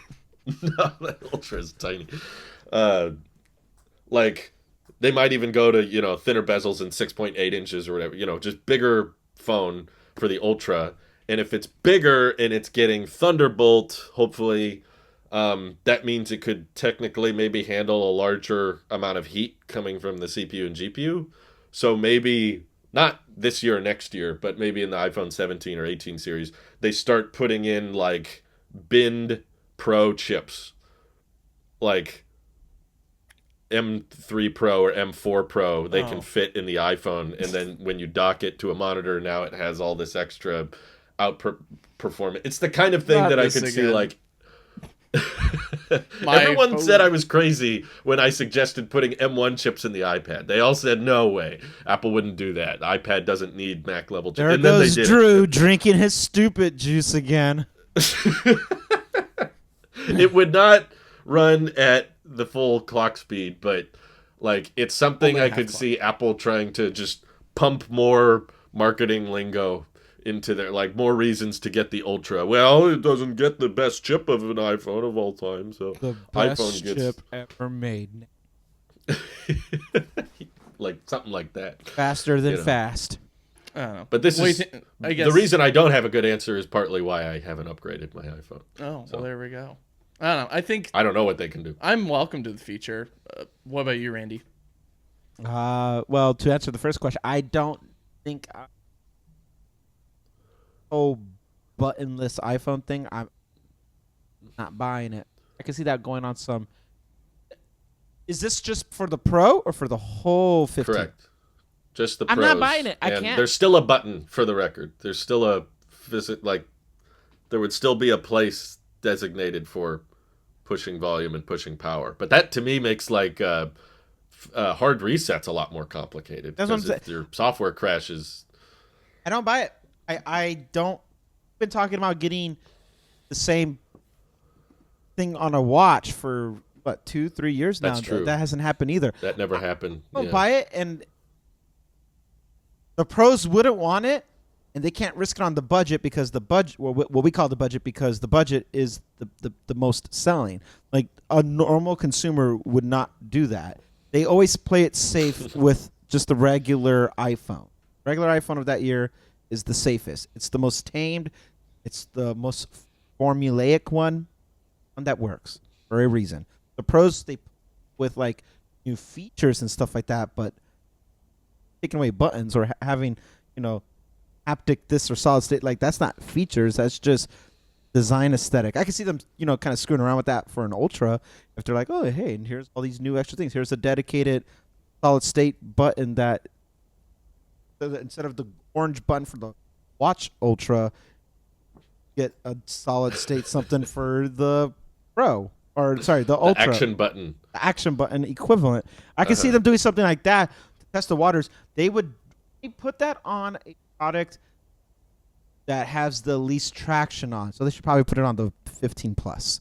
No, the Ultra is tiny. Like, they might even go to, thinner bezels and 6.8 inches or whatever, just bigger phone for the Ultra. And if it's bigger and it's getting Thunderbolt, hopefully, that means it could technically maybe handle a larger amount of heat coming from the CPU and GPU. So maybe, not this year or next year, but maybe in the iPhone 17 or 18 series, they start putting in, like, binned Pro chips. Like M3 Pro or M4 Pro, they can fit in the iPhone. And then when you dock it to a monitor, now it has all this extra outperformance. It's the kind of thing Not that I this could see, again. like... My Everyone phone- said I was crazy when I suggested putting M1 chips in the iPad. They all said, no way. Apple wouldn't do that. The iPad doesn't need Mac level chips. There And then they goes did it. Drew drinking his stupid juice again. It would not run at the full clock speed, but like it's something Only I half could clock. see Apple trying to just pump more marketing lingo into their, like, more reasons to get the Ultra. Well, it doesn't get the best chip of an iPhone of all time, so The best iPhone gets chip ever made. like something like that. Faster than You know. fast. I don't know. But this What is do you think- I guess, the reason I don't have a good answer is partly why I haven't upgraded my iPhone. Oh, So. well, there we go. I don't know. I think I don't know what they can do. I'm welcome to the feature. What about you, Randy? Well, to answer the first question, I don't think buttonless iPhone thing. I'm not buying it. I can see that going on some. Is this just for the Pro or for the whole 15? Correct. Just the I'm pros. not buying it. I And can't. There's still a button for the record. There's still a there would still be a place designated for pushing volume and pushing power. But that to me makes hard resets a lot more complicated. That's what I'm because if your software crashes. I don't buy it. I don't. I've been talking about getting the same thing on a watch for what 2-3 years now. That's true. That hasn't happened either. That never happened. I don't Yeah. buy it, and the pros wouldn't want it, and they can't risk it on the budget because the budget, what we call the budget, because the budget is the most selling. Like a normal consumer would not do that. They always play it safe with just the regular iPhone. Regular iPhone of that year is the safest. It's the most tamed. It's the most formulaic one that works for a reason. The pros they with like new features and stuff like that, but taking away buttons or having haptic this or solid state, like that's not features. That's just design aesthetic. I can see them kind of screwing around with that for an Ultra if they're like, oh hey, and here's all these new extra things. Here's a dedicated solid state button that instead of the orange button for the Watch Ultra, get a solid state something for the Pro, or sorry, the Ultra. The action button equivalent. I can see them doing something like that to test the waters. They put that on a product that has the least traction on, so they should probably put it on the 15 Plus.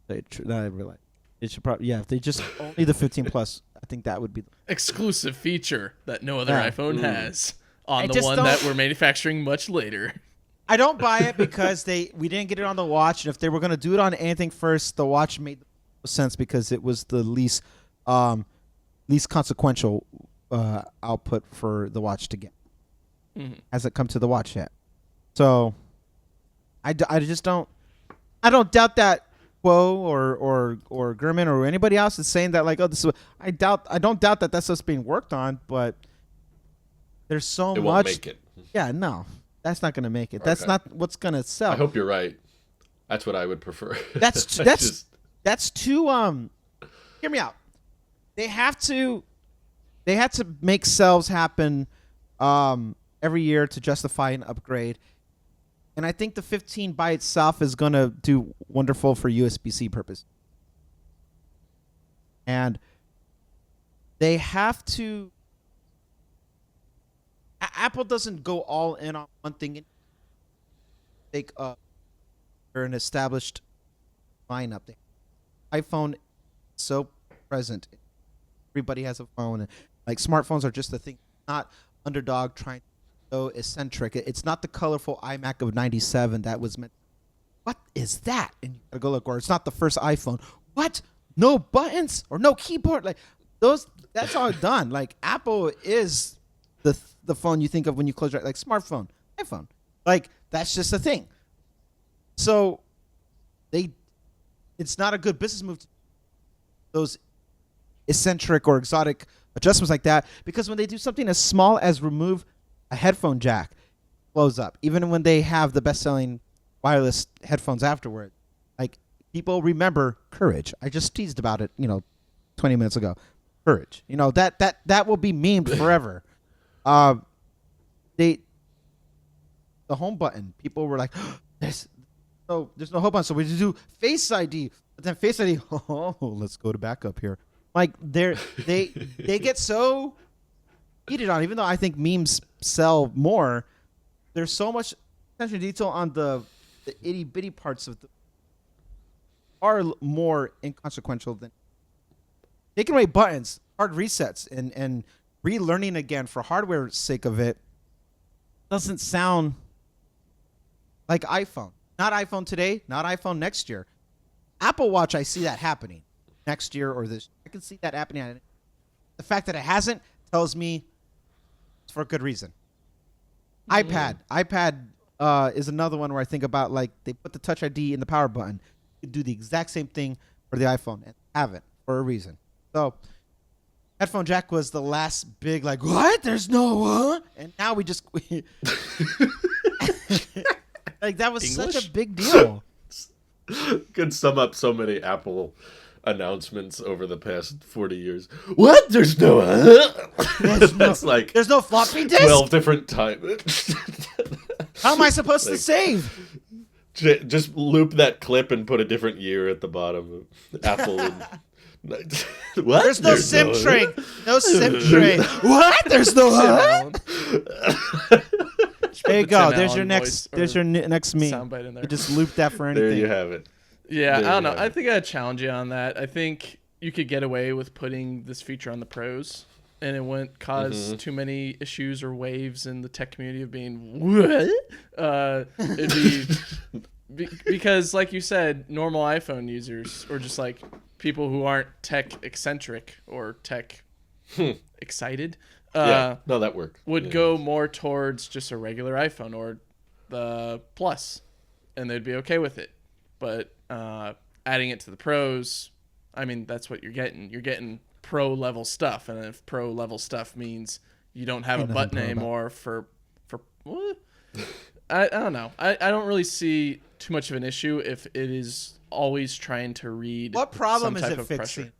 I realize it should probably, if they just only the 15 Plus, I think that would be the exclusive feature that no other iPhone has on I the one that we're manufacturing much later. I don't buy it because we didn't get it on the Watch, and if they were going to do it on anything first, the Watch made sense because it was the least consequential output for the Watch to get. Hasn't come to the Watch yet, so I just don't. I don't doubt that Quo or Gurman or anybody else is saying that like, oh, this is. I don't doubt that that's what's being worked on, but there's so much. It won't make it. Yeah, no. That's not going to make it. That's not what's going to sell. I hope you're right. That's what I would prefer. That's too hear me out. They have to make sales happen every year to justify an upgrade. And I think the 15 by itself is going to do wonderful for USB-C purpose. And they have to Apple doesn't go all in on one thing. They're an established lineup. iPhone is so present. Everybody has a phone. Like smartphones are just a thing. Not underdog trying to go eccentric. It's not the colorful iMac of '97 that was meant. What is that? And you gotta go look. Or it's not the first iPhone. What? No buttons or no keyboard? Like those. That's all done. Like Apple is the phone you think of when you close your like smartphone, iPhone. Like that's just a thing. So it's not a good business move to those eccentric or exotic adjustments like that, because when they do something as small as remove a headphone jack, it blows up. Even when they have the best-selling wireless headphones afterward. Like people remember Courage. I just teased about it, 20 minutes ago. Courage. That will be memed forever. The home button, people were like, there's no home button, so we just do Face ID. But then Face ID, let's go to backup here. Like they get so heated on, even though I think memes sell more. There's so much attention to detail on the itty bitty parts of are more inconsequential than taking away buttons, hard resets, and relearning again for hardware's sake of it doesn't sound like iPhone. Not iPhone today, not iPhone next year. Apple Watch, I see that happening next year or this. I can see that happening. The fact that it hasn't tells me it's for a good reason. iPad is another one where I think about, like, they put the Touch ID in the power button. You could do the exact same thing for the iPhone and haven't for a reason. So headphone jack was the last big, like, what? There's no and now we just like that was English? such a big deal. Could sum up so many Apple announcements over the past 40 years. What? There's no that's like there's no floppy disk. 12 different times. How am I supposed to save? Just loop that clip and put a different year at the bottom. Apple and what? There's no SIM tray. No SIM tray. What? There's no There you go. There's your next. There's your next meme. Soundbite in there. You just loop that for anything. There you have it. Yeah, I don't know. I think I'd challenge you on that. I think you could get away with putting this feature on the pros, and it wouldn't cause too many issues or waves in the tech community of being what? It'd be because, like you said, normal iPhone users or just like people who aren't tech eccentric or tech excited. Yeah, no, that worked. Would go more towards just a regular iPhone or the Plus. and they'd be okay with it. But adding it to the pros, I mean, that's what you're getting. You're getting pro level stuff, and if pro level stuff means you don't have a button anymore for what? I don't know. I don't really see too much of an issue if it is always trying to read. What problem some is type it of fixing?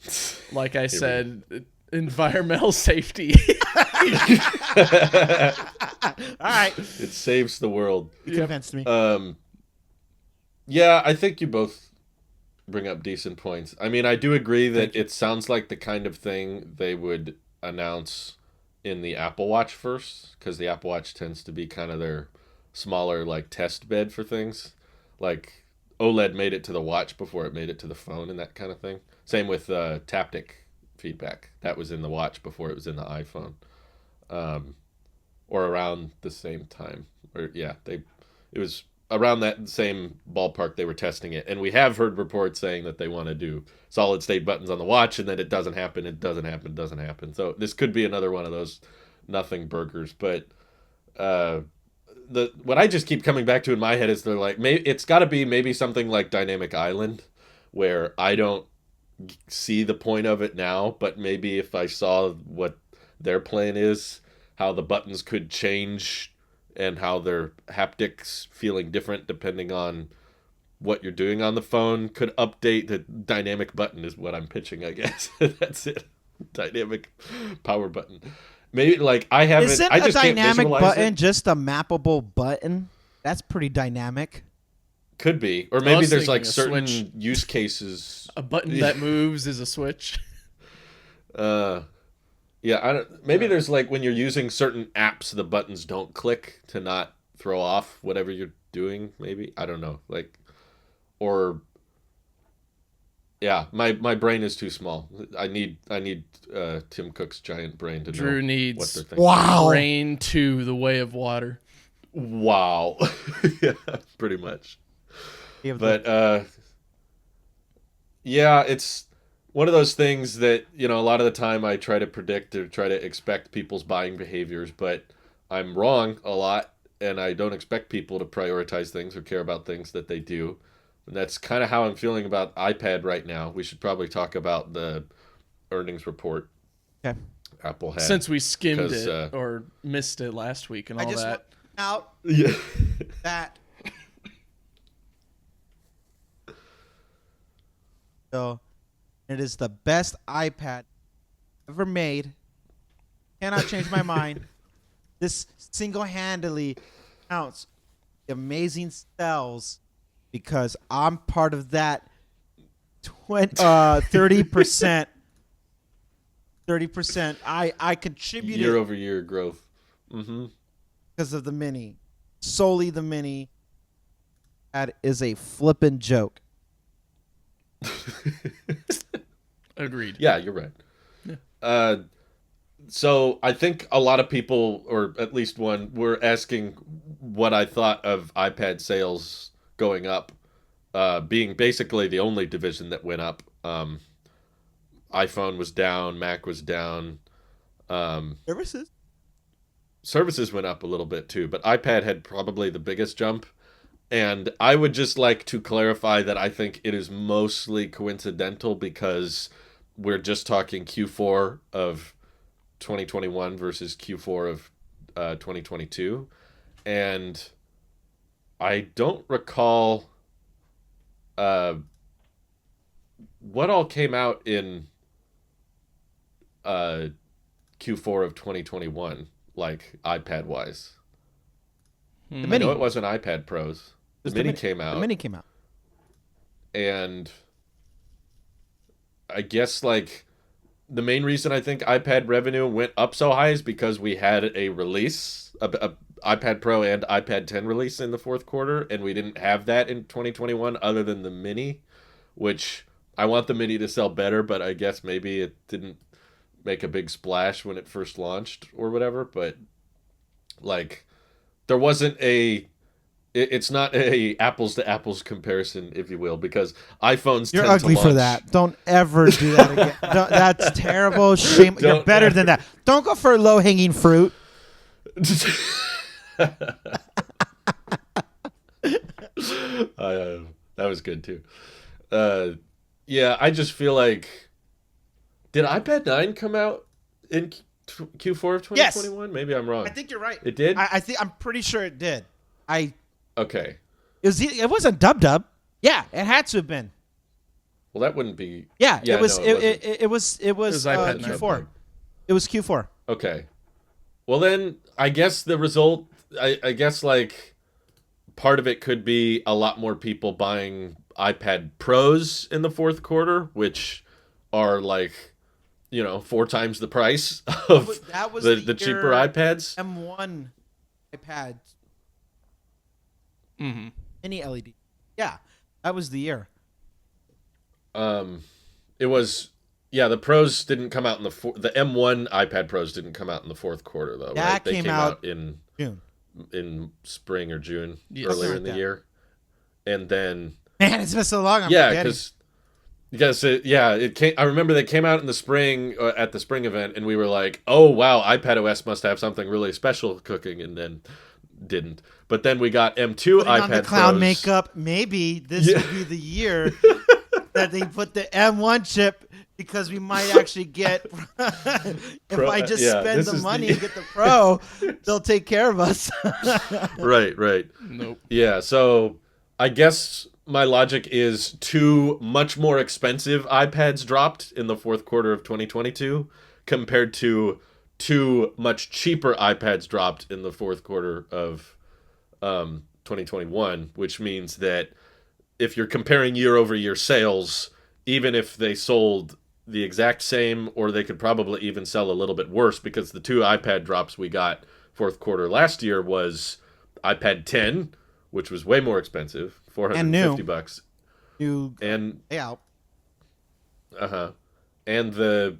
Pressure. Like I said, environmental safety. All right. It saves the world. You convinced me. Yeah, I think you both bring up decent points. I mean, I do agree that it sounds like the kind of thing they would announce in the Apple Watch first, because the Apple Watch tends to be kind of their smaller like test bed for things. Like OLED made it to the watch before it made it to the phone and that kind of thing. Same with taptic feedback. That was in the watch before it was in the iPhone. Or around the same time. Or yeah, it was around that same ballpark they were testing it. And we have heard reports saying that they want to do solid state buttons on the watch, and then it doesn't happen. So this could be another one of those nothing burgers. But what I just keep coming back to in my head is they're like, it's got to be maybe something like Dynamic Island, where I don't see the point of it now, but maybe if I saw what their plan is, how the buttons could change and how their haptics feeling different depending on what you're doing on the phone could update. The dynamic button is what I'm pitching, I guess. That's it. Dynamic power button. Maybe like I haven't. Isn't I just a can't dynamic visualize button it. just a mappable button? That's pretty dynamic. Could be, or maybe was there's like thinking a certain switch. use cases. A button that moves is a switch. Yeah, maybe there's like when you're using certain apps, the buttons don't click to not throw off whatever you're doing. Maybe I don't know. Like, or yeah, my brain is too small. I need Tim Cook's giant brain to know Drew what needs they're thinking. Wow. brain to the way of water. Wow. Yeah, pretty much. But yeah, it's one of those things that, a lot of the time I try to predict or try to expect people's buying behaviors, but I'm wrong a lot, and I don't expect people to prioritize things or care about things that they do. And that's kind of how I'm feeling about iPad right now. We should probably talk about the earnings report Okay. Apple had. Since we skimmed it or missed it last week and I all just that. want out Yeah. that. So, it is the best iPad ever made. Cannot change my mind. This single-handedly counts the amazing sales because I'm part of that 30%. 30%. I contributed Year-over-year growth. Mm-hmm. because of the mini. Solely the mini. That is a flippin' joke. Agreed. Yeah, you're right. Yeah. So I think a lot of people, or at least one, were asking what I thought of iPad sales going up, being basically the only division that went up. iPhone was down, Mac was down. Services went up a little bit too, but iPad had probably the biggest jump. And I would just like to clarify that I think it is mostly coincidental because we're just talking Q4 of 2021 versus Q4 of 2022. And I don't recall what all came out in Q4 of 2021, like iPad-wise. The I mini. know it wasn't iPad Pros. The mini came out. The mini came out. And I guess like the main reason I think iPad revenue went up so high is because we had a release, a iPad Pro and iPad 10 release in the fourth quarter, and we didn't have that in 2021 other than the mini, which I want the mini to sell better, but I guess maybe it didn't make a big splash when it first launched or whatever, but like there wasn't it's not a apples to apples comparison, if you will, because iPhones You're tend ugly to for launch. that. Don't ever do that again. That's terrible. Shame. You're better than that. Don't go for low hanging fruit. That was good too. Uh, yeah, I just feel like did iPad 9 come out in Q4 of Yes. 2021? Maybe I'm wrong. I think you're right. It did? I'm pretty sure it did. Okay. It wasn't Dub. Yeah, it had to have been. Well, that wouldn't be. Yeah, Yeah, it was. no, It was iPad Q4. It was Q4. Okay. Well, then I guess the result. I guess like part of it could be a lot more people buying iPad Pros in the fourth quarter, which are like 4 times the price of That was the cheaper iPads. M1 iPad Mm-hmm. mini LED. Yeah, that was the year. It was. Yeah, the Pros didn't come out in the M1 iPad Pros didn't come out in the fourth quarter though, That right? They came came out in June. in spring or June, Yes. earlier Something in the like that. year, and then Man, it's been so long. I'm yeah, forgetting. because it came. I remember they came out in the spring at the spring event, and we were like, oh wow, iPad OS must have something really special cooking, and then didn't. But then we got M2 Putting iPad on the clown Pros. makeup. Maybe this Yeah. will be the year that they put the M1 chip because we might actually get. If Pro- I just yeah, spend this the is money the- and get the Pro, they'll take care of us. Right. Nope. Yeah, so I guess my logic is 2 much more expensive iPads dropped in the fourth quarter of 2022 compared to 2 much cheaper iPads dropped in the fourth quarter of 2021, which means that if you're comparing year over year sales, even if they sold the exact same, or they could probably even sell a little bit worse, because the 2 iPad drops we got fourth quarter last year was iPad 10, which was way more expensive, $450, New and layout. and the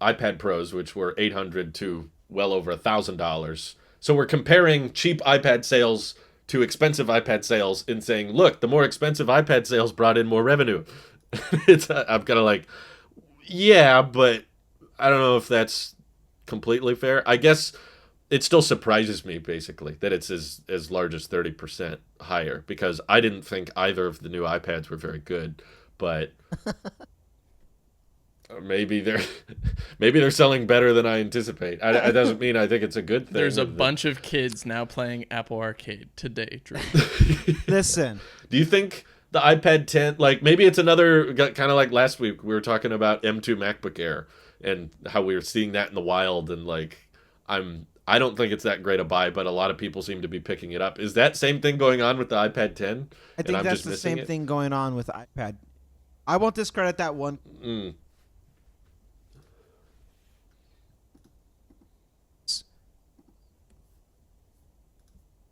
iPad Pros, which were $800 to well over $1,000. So we're comparing cheap iPad sales to expensive iPad sales and saying, look, the more expensive iPad sales brought in more revenue. I'm kind of like, yeah, but I don't know if that's completely fair. I guess it still surprises me, basically, that it's as large as 30% higher, because I didn't think either of the new iPads were very good, but maybe they're selling better than I anticipate. It doesn't mean I think it's a good thing. There's a bunch of kids now playing Apple Arcade today, Drew. Listen, Do you think the iPad 10, like maybe it's another kind of like last week we were talking about M2 MacBook Air and how we were seeing that in the wild, and like I don't think it's that great a buy, but a lot of people seem to be picking it up. Is that same thing going on with the iPad 10? I think that's the same thing going on with iPad. I won't discredit that one.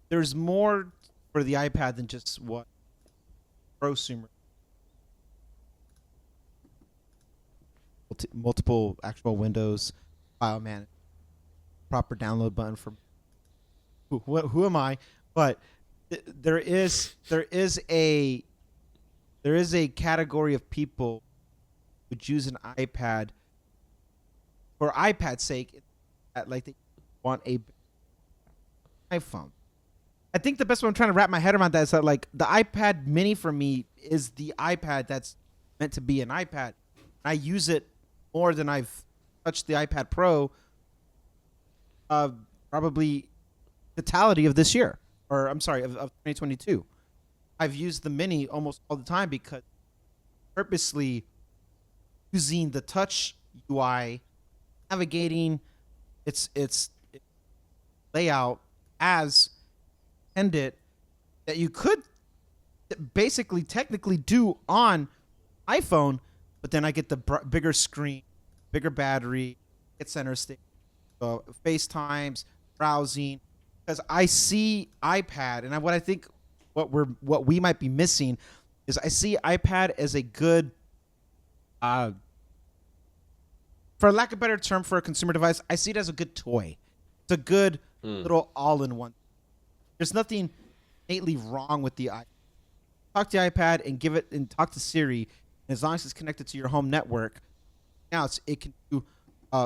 There's more for the iPad than just what prosumer. Multiple actual windows, file man, proper download button for. Who am I? But there is a category of people who would use an iPad for iPad's sake, like they want a iPhone. I think the best way I'm trying to wrap my head around that is that like the iPad mini for me is the iPad that's meant to be an iPad. I use it more than I've touched the iPad Pro probably totality of this year. Or I'm sorry, of 2022. I've used the mini almost all the time because purposely using the touch UI, navigating its layout as intended, that you could basically technically do on iPhone, but then I get the bigger screen, bigger battery, get center stage, FaceTimes, browsing, because I see iPad, and what I think what we might be missing is I see iPad as a good, for lack of a better term, for a consumer device. I see it as a good toy. It's a good little all-in-one. There's nothing innately wrong with the iPad. Talk to the iPad and give it and talk to Siri. And as long as it's connected to your home network, now it can do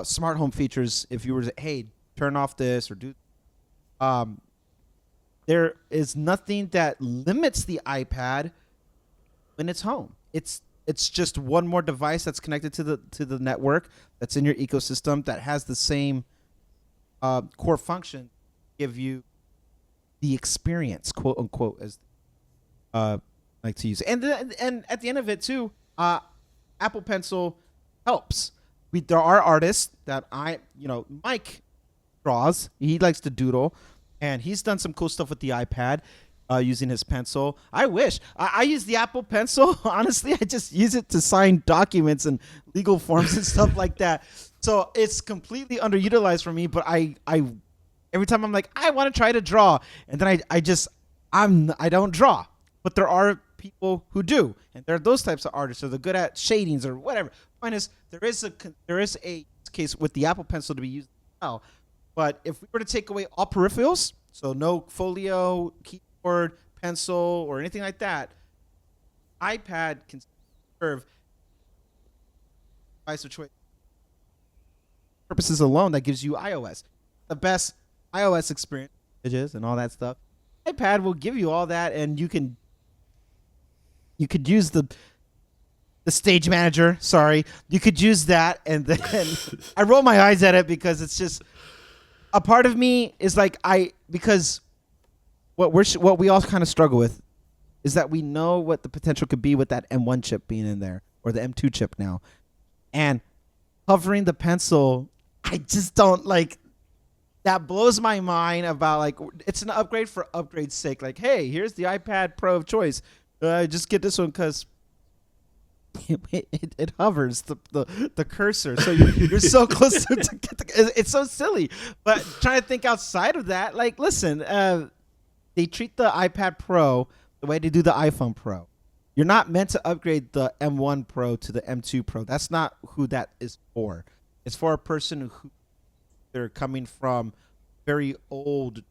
smart home features. If you were to, hey, turn off this or do, there is nothing that limits the iPad when it's home. It's just one more device that's connected to the network that's in your ecosystem that has the same core function, give you the experience, quote unquote, as like to use. And at the end of it too, Apple Pencil helps. There are artists that Mike draws. He likes to doodle, and he's done some cool stuff with the iPad. Using his pencil. I wish. I use the Apple Pencil. Honestly, I just use it to sign documents and legal forms and stuff like that. So it's completely underutilized for me, but I every time I'm like, I want to try to draw, and then I don't draw. But there are people who do, and there are those types of artists, or they're good at shadings or whatever. Point is, there is a case with the Apple Pencil to be used as well. But if we were to take away all peripherals, so no folio, keyboard, pencil, or anything like that, iPad can serve device of choice purposes alone. That gives you iOS, the best iOS experience, images and all that stuff. iPad will give you all that, and you could use the stage manager. Sorry, you could use that, and then I roll my eyes at it because it's just a part of me is like because what we all kind of struggle with is that we know what the potential could be with that M1 chip being in there, or the M2 chip now, and hovering the pencil, I just don't like. That blows my mind about like it's an upgrade for upgrade's sake. Like, hey, here's the iPad Pro of choice. Just get this one because it hovers the cursor, so you're so close to get it's so silly. But trying to think outside of that, like, listen, they treat the iPad Pro the way they do the iPhone Pro. You're not meant to upgrade the M1 Pro to the M2 Pro. That's not who that is for. It's for a person who they're coming from very old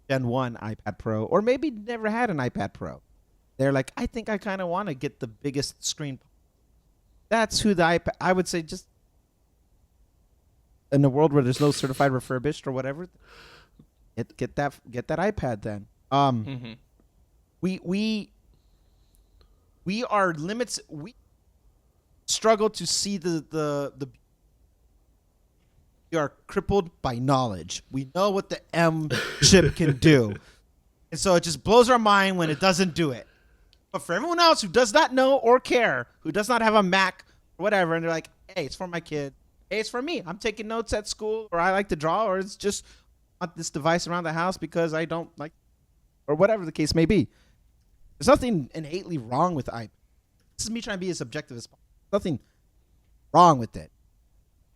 Gen 1 iPad Pro, or maybe never had an iPad Pro. They're like, I think I kind of want to get the biggest screen. That's who the iPad, I would say, just in a world where there's no certified refurbished or whatever, get that iPad then. We are limits. We struggle to see the we are crippled by knowledge. We know what the M chip can do. And so it just blows our mind when it doesn't do it. But for everyone else who does not know or care, who does not have a Mac or whatever, and they're like, hey, it's for my kid. Hey, it's for me. I'm taking notes at school, or I like to draw, or it's just on this device around the house because I don't like, or whatever the case may be. There's nothing innately wrong with iPad. This is me trying to be as objective as possible. Nothing wrong with it.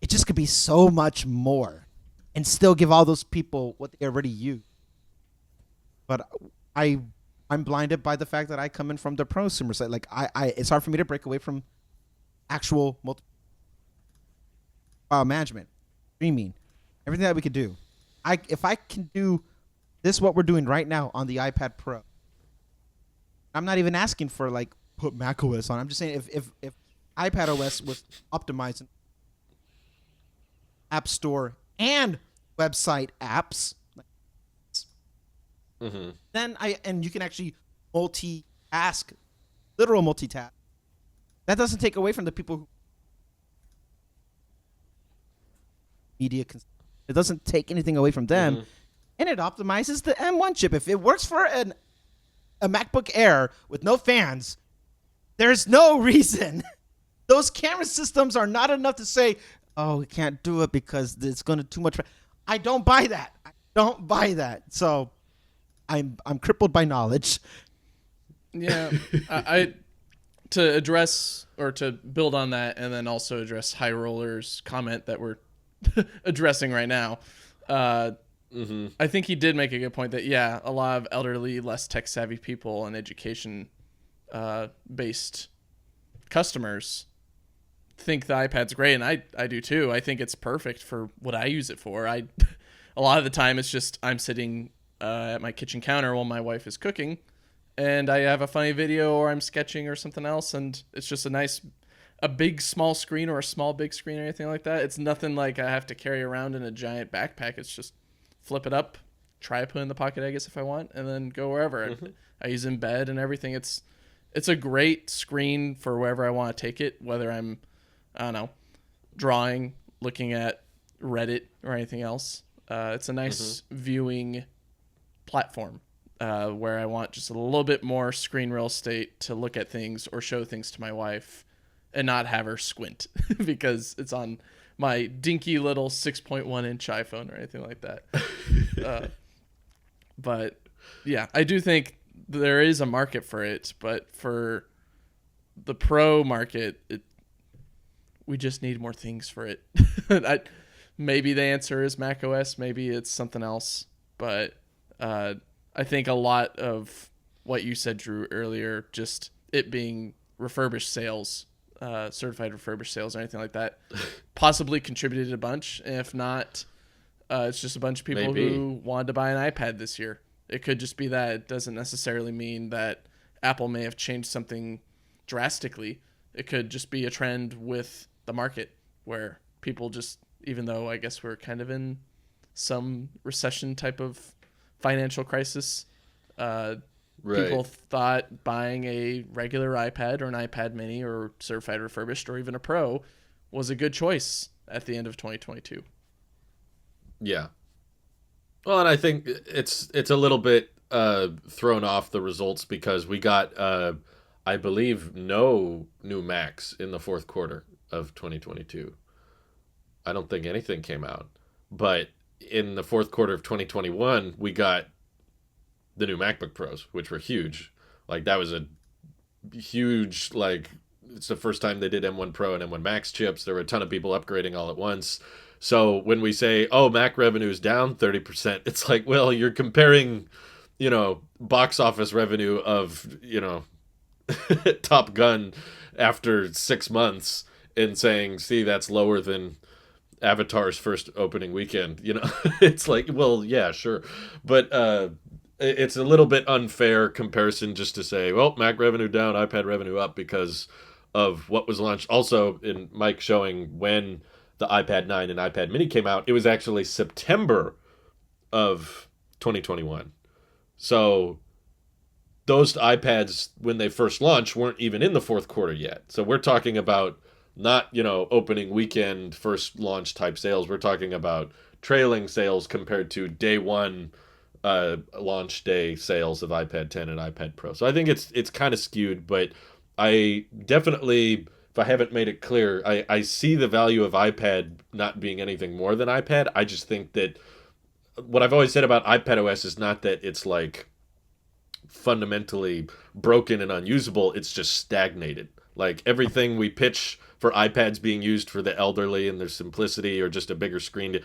It just could be so much more and still give all those people what they already use. But I'm blinded by the fact that I come in from the prosumer side. Like it's hard for me to break away from actual file management, streaming, everything that we could do. If I can do this, what we're doing right now on the iPad Pro, I'm not even asking for like put Mac OS on. I'm just saying if iPad OS was optimized, App Store and website apps. Then you can actually multitask, literal multitask. That doesn't take away from the people who media. It doesn't take anything away from them, and it optimizes the M1 chip. If it works for a MacBook Air with no fans, there's no reason. Those camera systems are not enough to say, oh, we can't do it because it's going to too much. I don't buy that. So I'm crippled by knowledge. Yeah, I to address or to build on that, and then also address High Roller's comment that we're addressing right now. I think he did make a good point that a lot of elderly, less tech savvy people and education based customers think the iPad's great, and I do too. I think it's perfect for what I use it for. A lot of the time it's just I'm sitting at my kitchen counter while my wife is cooking, and I have a funny video or I'm sketching or something else, and it's just a big small screen or a small big screen or anything like that. It's nothing like I have to carry around in a giant backpack. It's just flip it up tripod in the pocket, I guess, if I want, and then go wherever. Mm-hmm. I use it in bed and everything. It's a great screen for wherever I want to take it, whether I'm, I don't know, drawing, looking at Reddit or anything else. It's a nice viewing platform where I want just a little bit more screen real estate to look at things or show things to my wife and not have her squint because it's on my dinky little 6.1 inch iPhone or anything like that. But yeah, I do think there is a market for it, but for the pro market, we just need more things for it. Maybe the answer is macOS, maybe it's something else, but I think a lot of what you said, Drew, earlier, just it being refurbished sales, certified refurbished sales or anything like that, possibly contributed a bunch. And if not, it's just a bunch of people who wanted to buy an iPad this year. It could just be that. It doesn't necessarily mean that Apple may have changed something drastically. It could just be a trend with the market where people just, even though I guess we're kind of in some recession type of financial crisis, people thought buying a regular iPad or an iPad mini or certified refurbished or even a Pro was a good choice at the end of 2022. Yeah. Well, and I think it's a little bit thrown off the results because we got, I believe, no new Macs in the fourth quarter of 2022. I don't think anything came out. But in the fourth quarter of 2021, we got the new MacBook Pros, which were huge. Like, that was a huge, like, it's the first time they did M1 Pro and M1 Max chips. There were a ton of people upgrading all at once. So when we say, oh, Mac revenue is down 30%, it's like, well, you're comparing, box office revenue of, Top Gun after 6 months and saying, see, that's lower than Avatar's first opening weekend. It's like, well, yeah, sure. But it's a little bit unfair comparison just to say, well, Mac revenue down, iPad revenue up because of what was launched. Also, in Mike showing when the iPad 9 and iPad mini came out, it was actually September of 2021. So those iPads, when they first launched, weren't even in the fourth quarter yet. So we're talking about not, opening weekend, first launch type sales. We're talking about trailing sales compared to day one launch day sales of iPad 10 and iPad Pro. So I think it's kind of skewed, but I definitely, if I haven't made it clear, I see the value of iPad not being anything more than iPad. I just think that what I've always said about iPadOS is not that it's like fundamentally broken and unusable. It's just stagnated. Like everything we pitch for iPads being used for the elderly and their simplicity or just a bigger screen,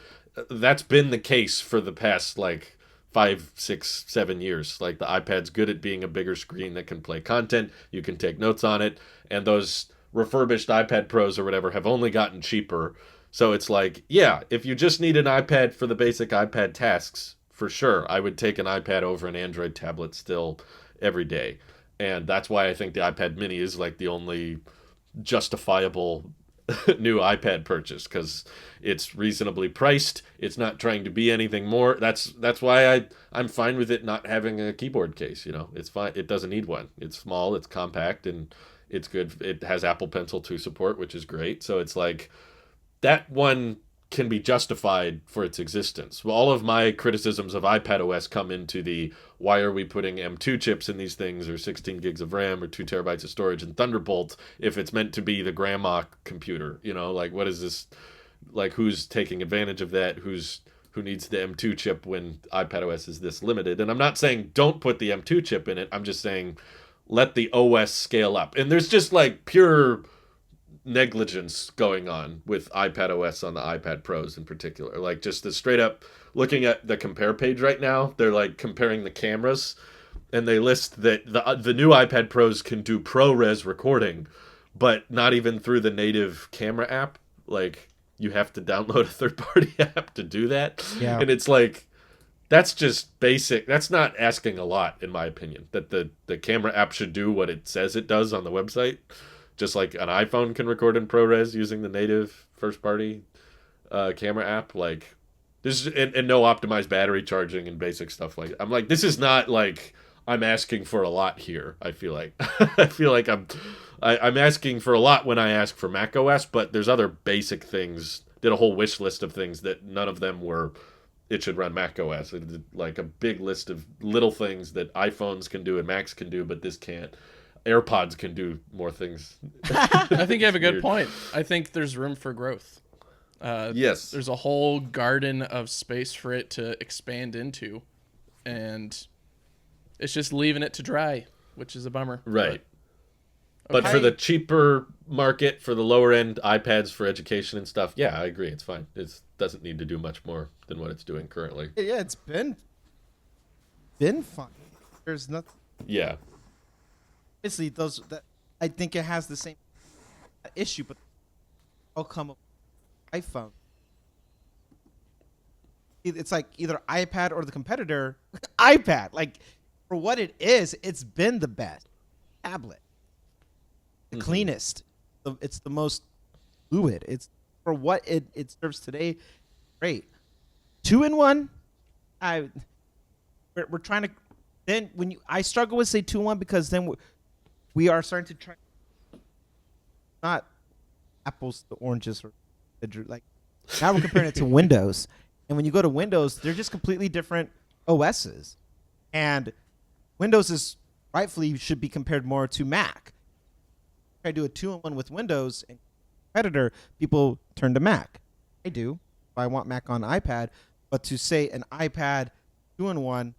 that's been the case for the past like 5, 6, 7 years. Like the iPad's good at being a bigger screen that can play content. You can take notes on it. And those refurbished iPad Pros or whatever have only gotten cheaper. So it's like, yeah, if you just need an iPad for the basic iPad tasks, for sure, I would take an iPad over an Android tablet still every day. And that's why I think the iPad mini is like the only justifiable new iPad purchase, because it's reasonably priced. It's not trying to be anything more. That's why I'm fine with it not having a keyboard case. It's fine. It doesn't need one. It's small, it's compact, and it's good. It has Apple Pencil 2 support, which is great. So it's like that one can be justified for its existence. Well, all of my criticisms of iPadOS come into the why are we putting M2 chips in these things, or 16 gigs of RAM, or 2 terabytes of storage and Thunderbolt if it's meant to be the grandma computer. Like what is this? Like who's taking advantage of that? Who needs the M2 chip when iPadOS is this limited? And I'm not saying don't put the M2 chip in it. I'm just saying let the OS scale up. And there's just like pure negligence going on with iPadOS on the iPad Pros in particular. Like just the straight up looking at the compare page right now, they're like comparing the cameras, and they list that the new iPad Pros can do ProRes recording, but not even through the native camera app. Like you have to download a third-party app to do that. Yeah. And it's like, that's just basic. That's not asking a lot, in my opinion, that the camera app should do what it says it does on the website. Just like an iPhone can record in ProRes using the native first-party camera app. Like, This is and no optimized battery charging and basic stuff like. I'm like, this is not like I'm asking for a lot here. I feel like I'm asking for a lot when I ask for Mac OS, but there's other basic things. Did a whole wish list of things that none of them were. It should run Mac OS. It did like a big list of little things that iPhones can do and Macs can do, but this can't. AirPods can do more things. I think you have a good point. I think there's room for growth. Yes. There's a whole garden of space for it to expand into, and it's just leaving it to dry, which is a bummer. Right. But for the cheaper market, for the lower end iPads for education and stuff, yeah, I agree. It's fine. It doesn't need to do much more than what it's doing currently. Yeah, it's been fun. There's nothing. Yeah. Obviously, I think it has the same issue, but they'll come up with iPhone. It's like either iPad or the competitor iPad. Like for what it is, it's been the best tablet. The cleanest. It's the most fluid. It's for what it serves today. Great. 2-in-1. We're trying to. Then I struggle with say 2-in-1 because then we are starting to try. Not apples to oranges or like now we're comparing it to Windows, and when you go to Windows, they're just completely different OSs, and Windows is rightfully should be compared more to Mac. I do a 2-in-1 with Windows and competitor, people turn to Mac. I do. I want Mac on iPad, but to say an iPad 2-in-1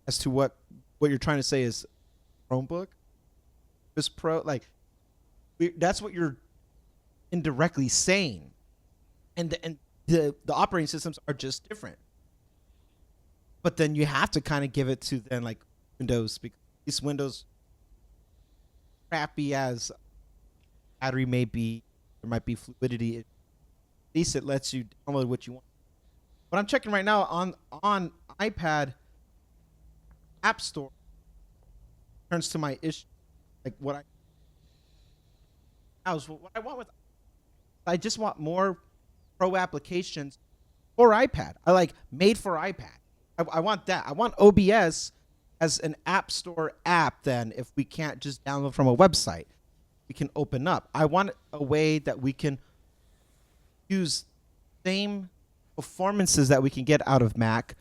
as to what you're trying to say is Chromebook, this Pro, like that's what you're indirectly saying, and the operating systems are just different. But then you have to kind of give it to then like Windows, because these Windows crappy as battery may be, there might be fluidity. At least it lets you download what you want. But I'm checking right now on iPad App Store. Turns to my issue, like what I want with. I just want more pro applications for iPad. I like made for iPad. I want that. I want OBS as an App Store app. Then, if we can't just download from a website, we can open up. I want a way that we can use same performances that we can get out of Mac,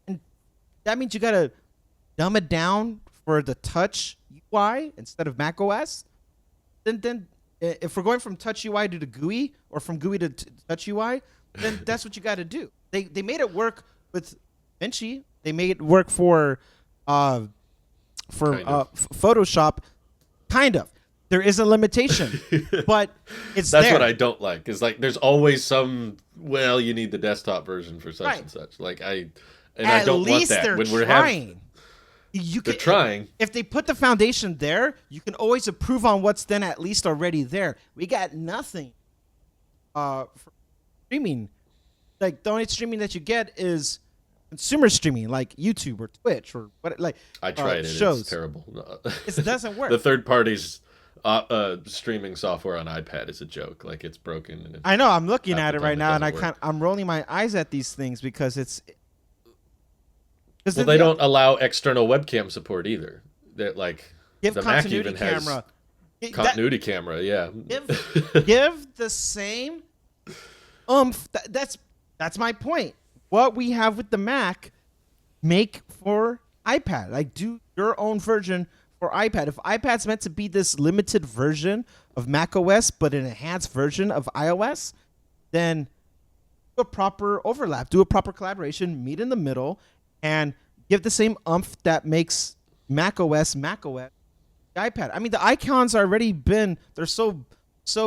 and that means you gotta dumb it down for the touch UI instead of Mac OS. Then if we're going from touch UI to the GUI or from GUI to touch UI, then that's what you got to do. They made it work with Vinci. They made it work for Photoshop. Kind of. There is a limitation, but it's that's there. what I don't like. Is like there's always some. Well, you need the desktop version for such and such. Like I don't want that. They're when we're trying. They're trying. If they put the foundation there, you can always improve on what's then at least already there. We got nothing for streaming. Like the only streaming that you get is consumer streaming, like YouTube or Twitch or what. Like I tried it. Shows. It's terrible. It doesn't work. The third party's streaming software on iPad is a joke. Like it's broken. And I know. I'm looking at it right now, and work. I'm rolling my eyes at these things because it's. Well, they don't allow external webcam support either. That like give the Mac even camera. has continuity camera. Yeah, give the same. That's my point. What we have with the Mac, make for iPad. Like do your own version for iPad. If iPad's meant to be this limited version of Mac OS, but an enhanced version of iOS, then do a proper overlap. Do a proper collaboration. Meet in the middle. And give the same oomph that makes Mac OS, the iPad. I mean, the icons already they're so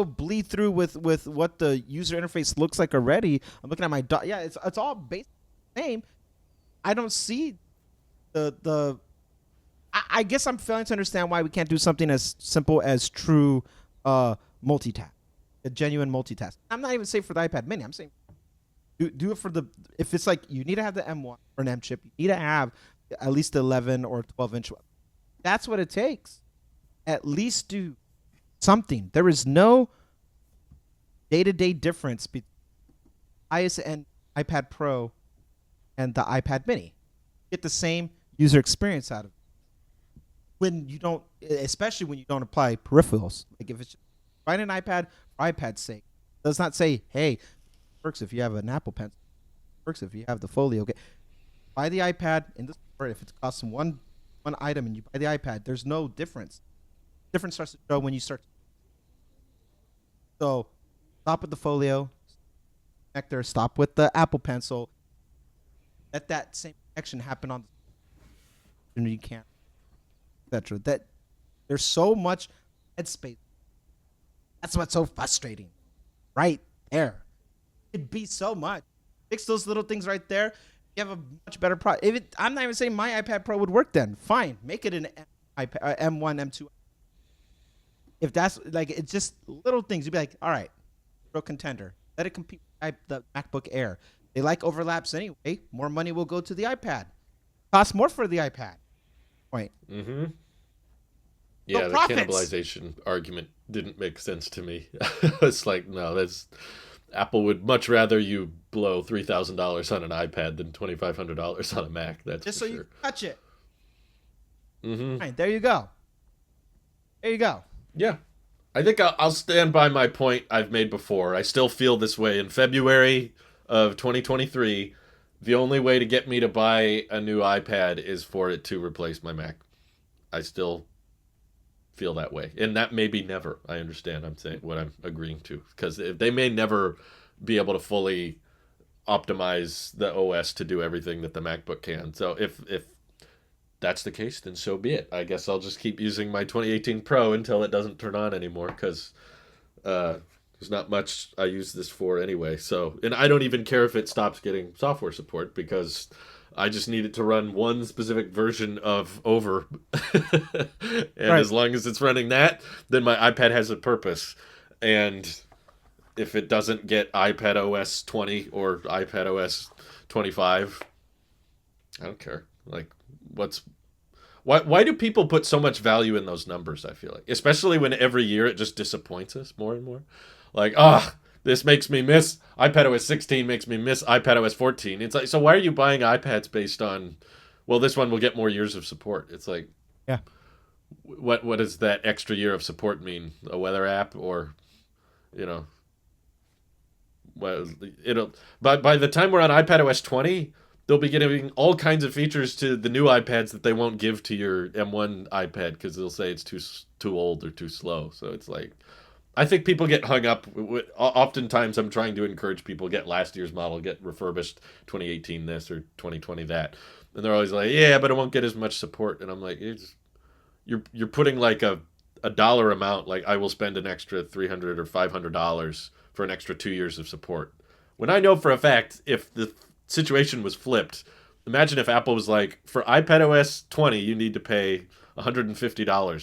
bleed through with what the user interface looks like already. I'm looking at my yeah, it's all basically the same. I don't see I guess I'm failing to understand why we can't do something as simple as true multitask, a genuine multitask. I'm not even saying for the iPad Mini. I'm saying do it for if it's like you need to have the M1 or an M chip, you need to have at least 11 or 12-inch. That's what it takes. At least do something. There is no day-to-day difference between iOS and iPad Pro and the iPad Mini. Get the same user experience out of it. When you don't, especially when you don't apply peripherals. Like if it's find an iPad for iPad's sake, it does not say, hey, it works if you have an Apple Pencil. It works if you have the Folio. Okay. Buy the iPad in this store. If it costs one item and you buy the iPad, there's no difference. Difference starts to show when you start. So stop with the Folio connector, stop with the Apple Pencil. Let that same connection happen on the you can't, etc. That there's so much headspace. That's what's so frustrating. Right there. It'd be so much. Fix those little things right there. You have a much better product. I'm not even saying my iPad Pro would work then. Fine. Make it an iPad, M1, M2. If that's like, it's just little things. You'd be like, all right, real contender. Let it compete with the MacBook Air. They like overlaps anyway. More money will go to the iPad. Costs more for the iPad. Point. Mm-hmm. Yeah, No the profits. cannibalization argument didn't make sense to me. It's like, no, that's Apple would much rather you blow $3,000 on an iPad than $2,500 on a Mac. That's Just for so sure. you touch it. Mm-hmm. Fine, there you go. There you go. Yeah. I think I'll stand by my point I've made before. I still feel this way. In February of 2023, the only way to get me to buy a new iPad is for it to replace my Mac. I still feel that way. And that may be never. I understand I'm saying what I'm agreeing to. Because they may never be able to fully optimize the OS to do everything that the MacBook can. So if that's the case, then so be it. I guess I'll just keep using my 2018 Pro until it doesn't turn on anymore, because there's not much I use this for anyway. So, and I don't even care if it stops getting software support, because I just need it to run one specific version of Over. And as long as it's running that, then my iPad has a purpose. And if it doesn't get iPad OS 20 or iPad OS 25, I don't care. Like, why do people put so much value in those numbers? I feel like, especially when every year it just disappoints us more and more. Like, this makes me miss iPad OS 16, makes me miss iPad OS 14. It's like, so why are you buying iPads based on, well, this one will get more years of support? It's like, Yeah. What does that extra year of support mean? A weather app, or, well, by the time we're on iPad OS 20, they'll be giving all kinds of features to the new iPads that they won't give to your M1 iPad, because they'll say it's too old or too slow. So it's like, I think people get hung up. Oftentimes, I'm trying to encourage people, get last year's model, get refurbished 2018 this or 2020 that, and they're always like, yeah, but it won't get as much support. And I'm like, you're putting like a dollar amount, like I will spend an extra $300 or $500 for an extra 2 years of support, when I know for a fact, if the situation was flipped, imagine if Apple was like, for iPad OS 20, you need to pay $150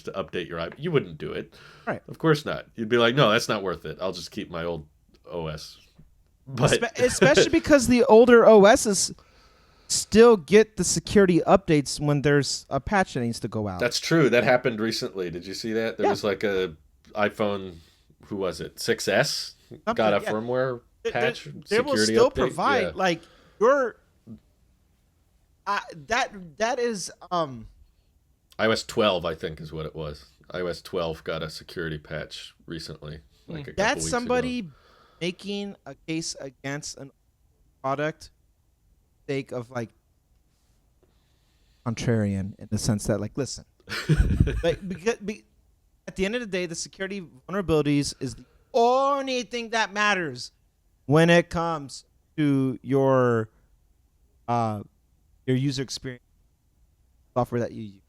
to update your iPad. You wouldn't do it. Right. Of course not. You'd be like, no, that's not worth it. I'll just keep my old OS. But Especially because the older OSs still get the security updates when there's a patch that needs to go out. That's true. That happened recently. Did you see that? There was like a iPhone, who was it? 6S got a firmware patch. They will security still update? provide Yeah. like your that is iOS 12, I think, is what it was. iOS 12 got a security patch recently, like a couple that's weeks somebody ago. making a case against a product sake of like contrarian, in the sense that, like, listen, like, because at the end of the day, the security vulnerabilities is the only thing that matters when it comes to your user experience software that you use.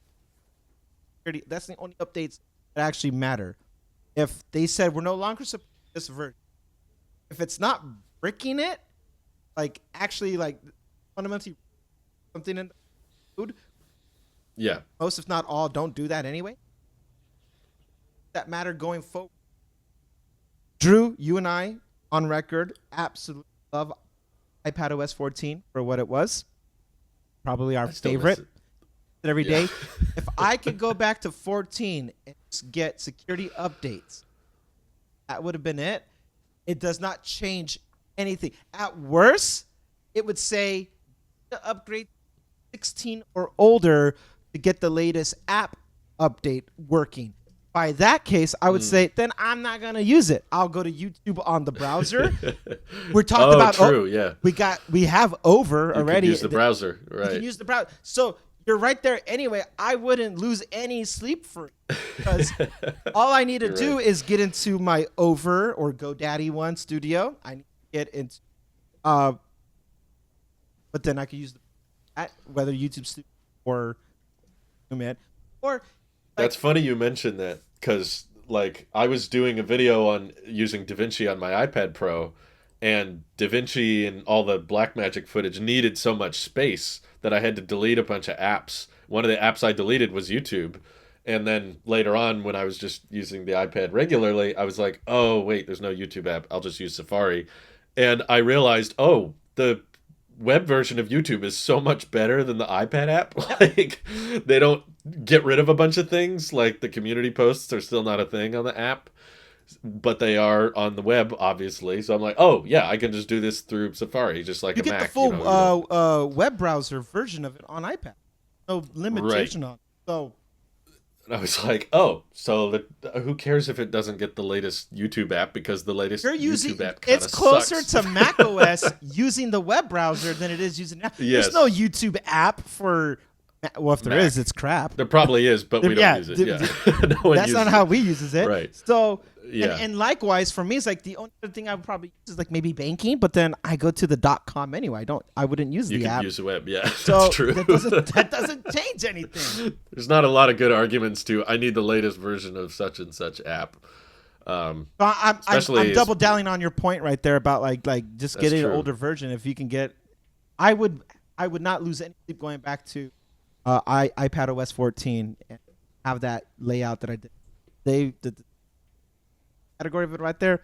That's the only updates that actually matter. If they said we're no longer supporting this version, if it's not bricking it, like actually like fundamentally something in the code, Yeah. most if not all don't do that anyway. That matter going forward. Drew, you and I on record absolutely love iPad OS 14 for what it was. Probably our I still favorite. miss it. Every Yeah. day. If I could go back to 14 and just get security updates, that would have been it. It does not change anything. At worst, it would say to upgrade 16 or older to get the latest app update working. By that case, I would say then I'm not gonna use it. I'll go to YouTube on the browser. We're talking about true, yeah. we have Over You already. can use the browser, right? You can use the browser. So you're right there anyway. I wouldn't lose any sleep for it because all I need to do is get into my Over or GoDaddy One studio. I need to get into, but then I could use whether YouTube Studio or man or. That's funny you mentioned that because like I was doing a video on using DaVinci on my iPad Pro, and DaVinci and all the Blackmagic footage needed so much space that I had to delete a bunch of apps. One of the apps I deleted was YouTube. And then later on, when I was just using the iPad regularly, I was like, oh, wait, there's no YouTube app. I'll just use Safari. And I realized, oh, the web version of YouTube is so much better than the iPad app. Like, they don't get rid of a bunch of things. Like, the community posts are still not a thing on the app, but they are on the web, obviously. So I'm like, oh, yeah, I can just do this through Safari, just like you a get Mac. the full you know. web browser version of it on iPad. No limitation on it. So And I was like, oh, so who cares if it doesn't get the latest YouTube app because the latest YouTube app kind of it's closer sucks. to Mac OS using the web browser than it is using app. Yes. There's no YouTube app for well, if there Mac. is, it's crap. There probably is, but we don't use it. Yeah. No one That's uses not how we uses it. Right. So Yeah. and likewise for me, it's like the only other thing I would probably use is like maybe banking, but then I go to the .com anyway. I wouldn't use You the can app. use the web, yeah. So That's true. that doesn't change anything. There's not a lot of good arguments to, I need the latest version of such and such app. I'm Especially double downing on your point right there about like just getting an true. older version. If you can get, I would not lose any sleep going back to iPad OS 14 and have that layout that I did. The category of it right there.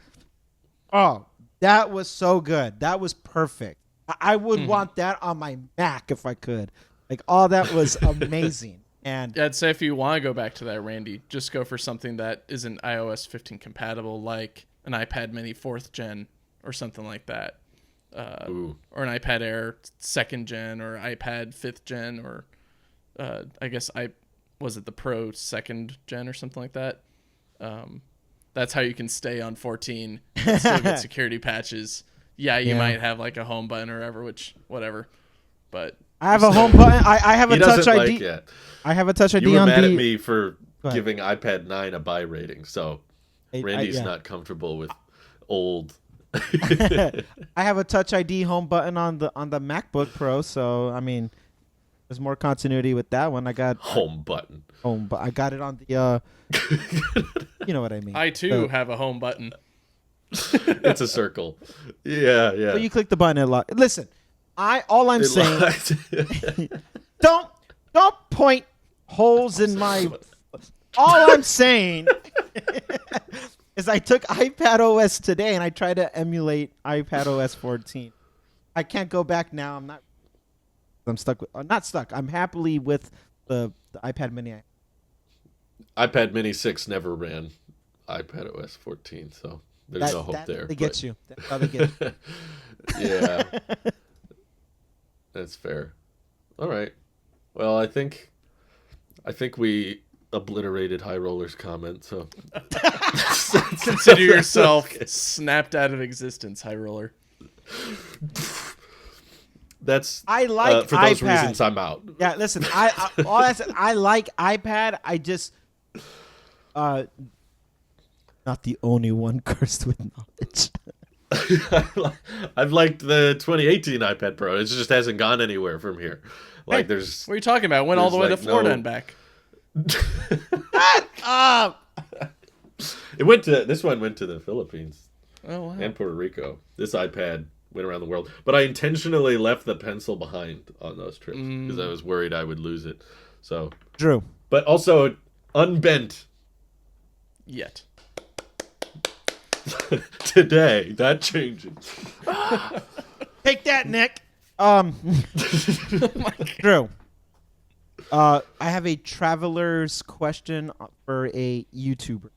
Oh, that was so good. That was perfect. I would want that on my Mac if I could. Like, all that was amazing. And I'd say if you want to go back to that, Randy, just go for something that isn't iOS 15 compatible, like an iPad Mini 4th gen or something like that. Or an iPad Air 2nd gen or iPad 5th gen or I guess was it the Pro 2nd gen or something like that. That's how you can stay on 14 and still get security patches. Yeah, you might have like a home button or whatever. But I have a home button. I have a Touch ID. Like it. I have a Touch ID You were on mad the. at me for giving iPad 9 a buy rating, so Randy's not comfortable with old. I have a Touch ID home button on the MacBook Pro, so I mean, there's more continuity with that one. I got home button. but I got it on the. You know what I mean. I too have a home button. It's a circle. Yeah. So you click the button a lot. Listen, all I'm saying. don't point holes in my. All I'm saying is I took iPad OS today and I tried to emulate iPad OS 14. I can't go back now. I'm stuck with. I'm not stuck. I'm happily with the iPad Mini. iPad Mini 6 never ran iPad OS 14, so there's no hope there. They get you. That's how they get you. Yeah. That's fair. All right. Well, I think we obliterated High Roller's comment, so Consider yourself snapped out of existence, High Roller. That's I like for those iPad. reasons I'm out. Yeah, listen, all I said, I like iPad. I just not the only one cursed with knowledge. I've liked the 2018 iPad Pro. It just hasn't gone anywhere from here. Like there's What are you talking about? Went all the way to Florida and back. This one went to the Philippines Oh wow. and Puerto Rico. This iPad went around the world, but I intentionally left the pencil behind on those trips because I was worried I would lose it. So Drew, but also unbent Yet. today. That changes. take that, Nick. Drew. I have a traveler's question for a YouTuber.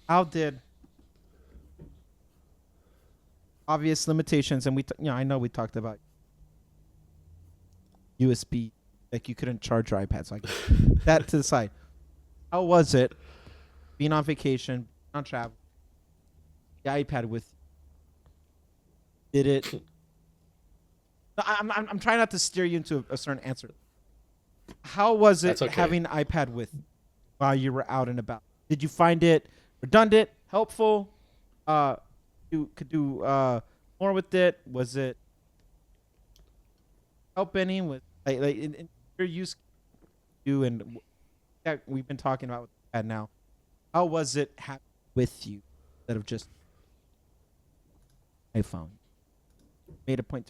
How did obvious limitations, and I know we talked about USB, like you couldn't charge your iPad. So I that to the side. How was it being on vacation, on travel, the iPad with? Did it? No, I'm trying not to steer you into a certain answer. How was it That's okay. having an iPad with while you were out and about? Did you find it redundant, helpful? You could do more with it. Was it help any with in your use you and that we've been talking about with the iPad now? How was it with you instead of just iPhone? Made a point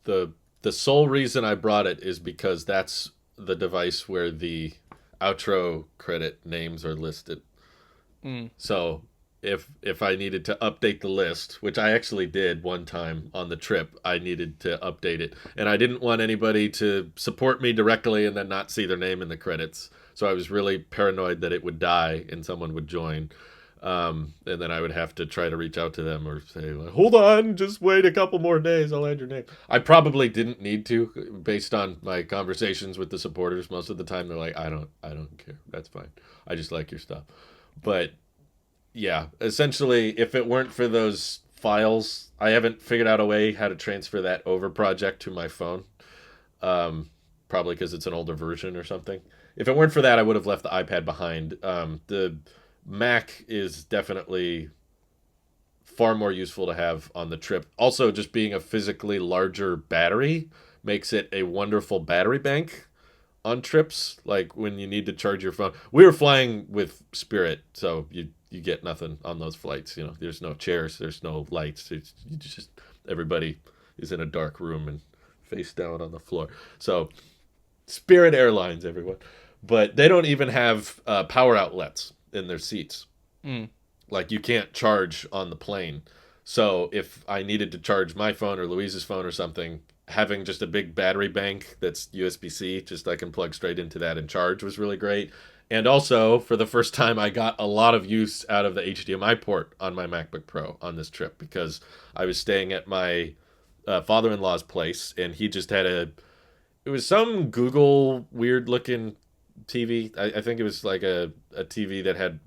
to. The sole reason I brought it is because that's the device where the outro credit names are listed. So if I needed to update the list, which I actually did one time on the trip, I needed to update it. And I didn't want anybody to support me directly and then not see their name in the credits. So I was really paranoid that it would die and someone would join. And then I would have to try to reach out to them or say, hold on, just wait a couple more days, I'll add your name. I probably didn't need to, based on my conversations with the supporters. Most of the time they're like, I don't care. That's fine. I just like your stuff. But yeah, essentially, if it weren't for those files, I haven't figured out a way how to transfer that over project to my phone. Probably because it's an older version or something. If it weren't for that, I would have left the iPad behind. The Mac is definitely far more useful to have on the trip. Also, just being a physically larger battery makes it a wonderful battery bank on trips. Like when you need to charge your phone. We were flying with Spirit, so you get nothing on those flights. You know, there's no chairs, there's no lights. It's you just everybody is in a dark room and face down on the floor. So Spirit Airlines, everyone, but they don't even have power outlets in their seats. Like you can't charge on the plane. So if I needed to charge my phone or Louise's phone or something, having just a big battery bank that's USB-C, just I can plug straight into that and charge was really great. And also, for the first time, I got a lot of use out of the HDMI port on my MacBook Pro on this trip because I was staying at my father-in-law's place, and he just had it was some Google weird-looking TV. I think it was like a TV that had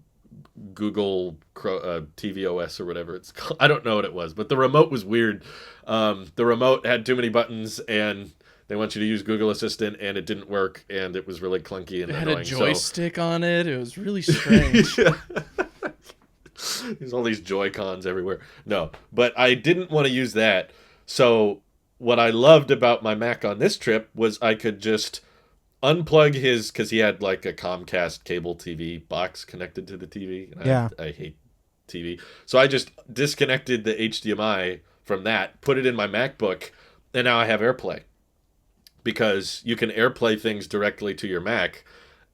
Google TV OS or whatever it's called. I don't know what it was, but the remote was weird. The remote had too many buttons, and they want you to use Google Assistant, and it didn't work, and it was really clunky and It annoying. had a joystick on it. It was really strange. There's all these Joy-Cons everywhere. No, but I didn't want to use that. So what I loved about my Mac on this trip was I could just unplug his, because he had like a Comcast cable TV box connected to the TV. And Yeah. I hate TV. So I just disconnected the HDMI from that, put it in my MacBook, and now I have AirPlay. Because you can AirPlay things directly to your Mac.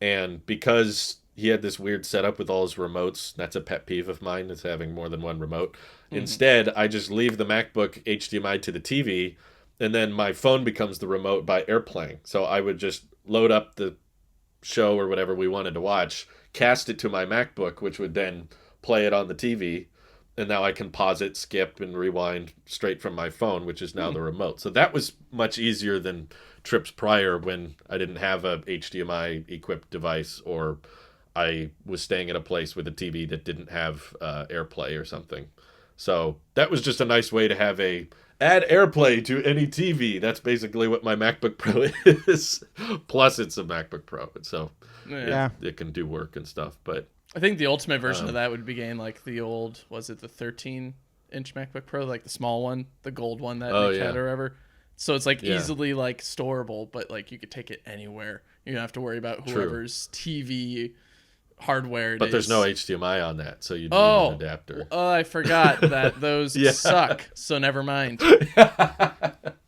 And because he had this weird setup with all his remotes, that's a pet peeve of mine, is having more than one remote. Instead, I just leave the MacBook HDMI to the TV, and then my phone becomes the remote by AirPlaying. So I would just load up the show or whatever we wanted to watch, cast it to my MacBook, which would then play it on the TV, and now I can pause it, skip, and rewind straight from my phone, which is now the remote. So that was much easier than trips prior when I didn't have a HDMI equipped device, or I was staying at a place with a TV that didn't have AirPlay or something. So that was just a nice way to have add AirPlay to any TV. That's basically what my MacBook Pro is. Plus, it's a MacBook Pro, so it can do work and stuff. But I think the ultimate version of that would be getting like the old, was it the 13-inch MacBook Pro, like the small one, the gold one that Nick had or whatever. So it's like easily like storable, but like you could take it anywhere. You don't have to worry about whoever's TV hardware. But there's no HDMI on that, so you need an adapter. Oh, I forgot that those suck. So never mind.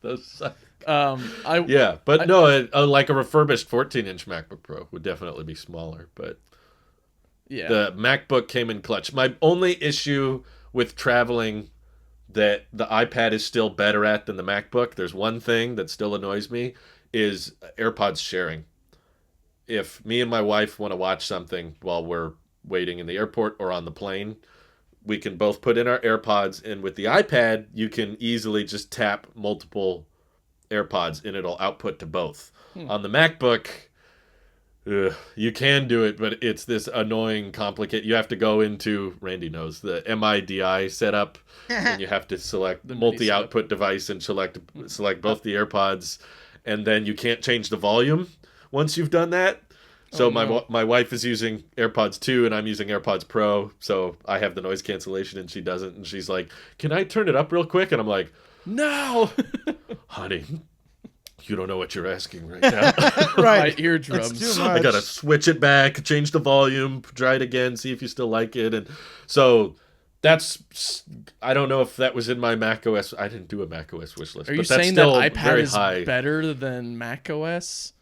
Those suck. But like a refurbished 14-inch MacBook Pro would definitely be smaller, but the MacBook came in clutch. My only issue with traveling that the iPad is still better at than the MacBook, there's one thing that still annoys me, is AirPods sharing. If me and my wife want to watch something while we're waiting in the airport or on the plane, we can both put in our AirPods, and with the iPad, you can easily just tap multiple AirPods and it'll output to both. On the MacBook, you can do it, but it's this annoying, complicated. You have to go into, Randy knows, the MIDI setup, and you have to select The multi-output device and select both the AirPods, and then you can't change the volume once you've done that. So my wife is using AirPods 2 and I'm using AirPods Pro, so I have the noise cancellation and she doesn't, and she's like, "Can I turn it up real quick?" And I'm like, no. "Honey, you don't know what you're asking right now." My eardrums. It's too I much. gotta switch it back, change the volume, try it again, see if you still like it. And so I don't know if that was in my macOS. I didn't do a macOS wish list. Are you but that's saying that still iPad very is high. better than macOS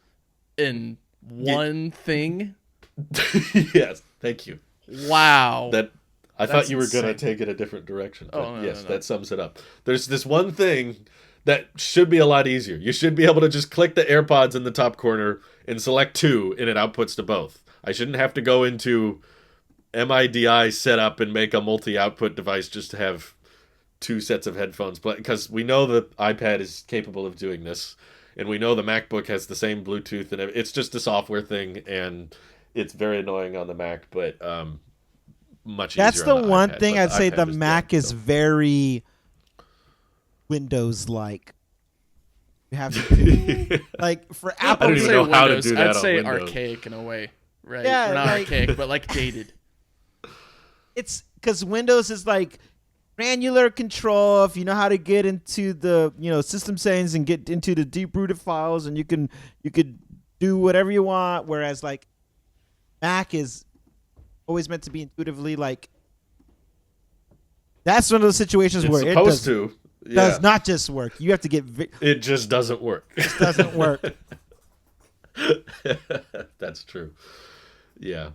in one thing? Yes, thank you. Wow. I That's thought you were gonna insane. take it a different direction. But Oh, no, yes, no. that sums it up. There's this one thing that should be a lot easier. You should be able to just click the AirPods in the top corner and select 2, and it outputs to both. I shouldn't have to go into MIDI setup and make a multi-output device just to have 2 sets of headphones. But because we know the iPad is capable of doing this, and we know the MacBook has the same Bluetooth, and it's just a software thing, and it's very annoying on the Mac, but much easier. That's the on the one iPad, thing but I'd say iPad the is Mac dead, is so. very Windows-like. You have to like for Apple. don't I'd even say know how to Windows. do that I'd on say Windows. archaic in a way, right? Yeah, Not like- archaic, but like dated. It's because Windows is like granular control. If you know how to get into the system settings and get into the deep rooted files, and you could do whatever you want. Whereas like Mac is always meant to be intuitively like. That's one of those situations It's where it supposed to. does Yeah. not just work. You have to get It just doesn't work. it doesn't work. That's true. Yeah.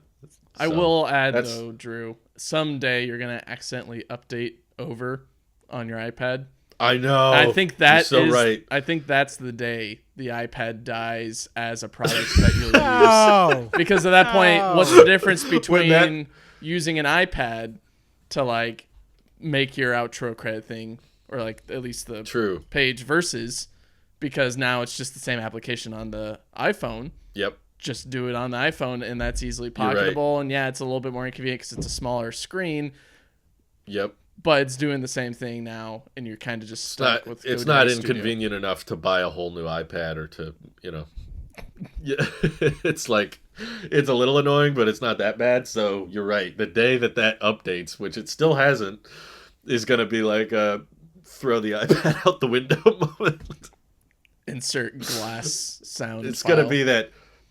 I So, will add that's- though, Drew. Someday you're gonna accidentally update over on your iPad. I know. I think that You're so is- right. I think that's the day the iPad dies as a product that you'll use. Oh, Because at that point, No. what's the difference When between that- using an iPad to like make your outro credit thing, or like at least the True. page, versus because now it's just the same application on the iPhone. Yep. Just do it on the iPhone, and that's easily You're right. pocketable. And yeah, it's a little bit more inconvenient because it's a smaller screen, Yep. but it's doing the same thing now, and you're kind of just It's stuck not, with. it's GoDaddy not Studio. inconvenient enough to buy a whole new iPad or to, yeah. It's like, it's a little annoying, but it's not that bad. So you're right. The day that updates, which it still hasn't, is going to be like a throw the iPad out the window moment. Insert glass sound. It's going to file. be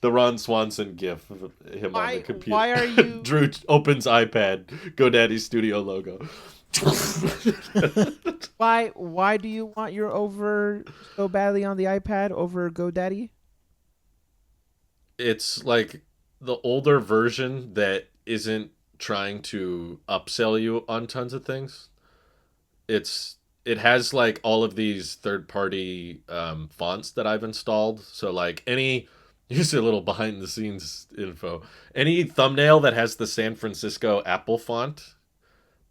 the Ron Swanson gif of him on the computer. why are you? Drew opens iPad, GoDaddy Studio logo. Why do you want your over so badly on the iPad over GoDaddy? It's like the older version that isn't trying to upsell you on tons of things. It has like all of these third-party fonts that I've installed. So like here's a little behind-the-scenes info. Any thumbnail that has the San Francisco Apple font,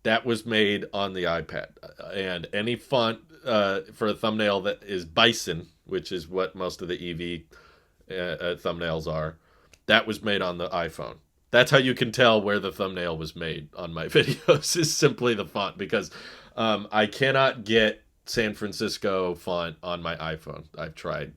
that was made on the iPad. And any font for a thumbnail that is Bison, which is what most of the EV thumbnails are, that was made on the iPhone. That's how you can tell where the thumbnail was made on my videos, is simply the font, because I cannot get San Francisco font on my iPhone. I've tried.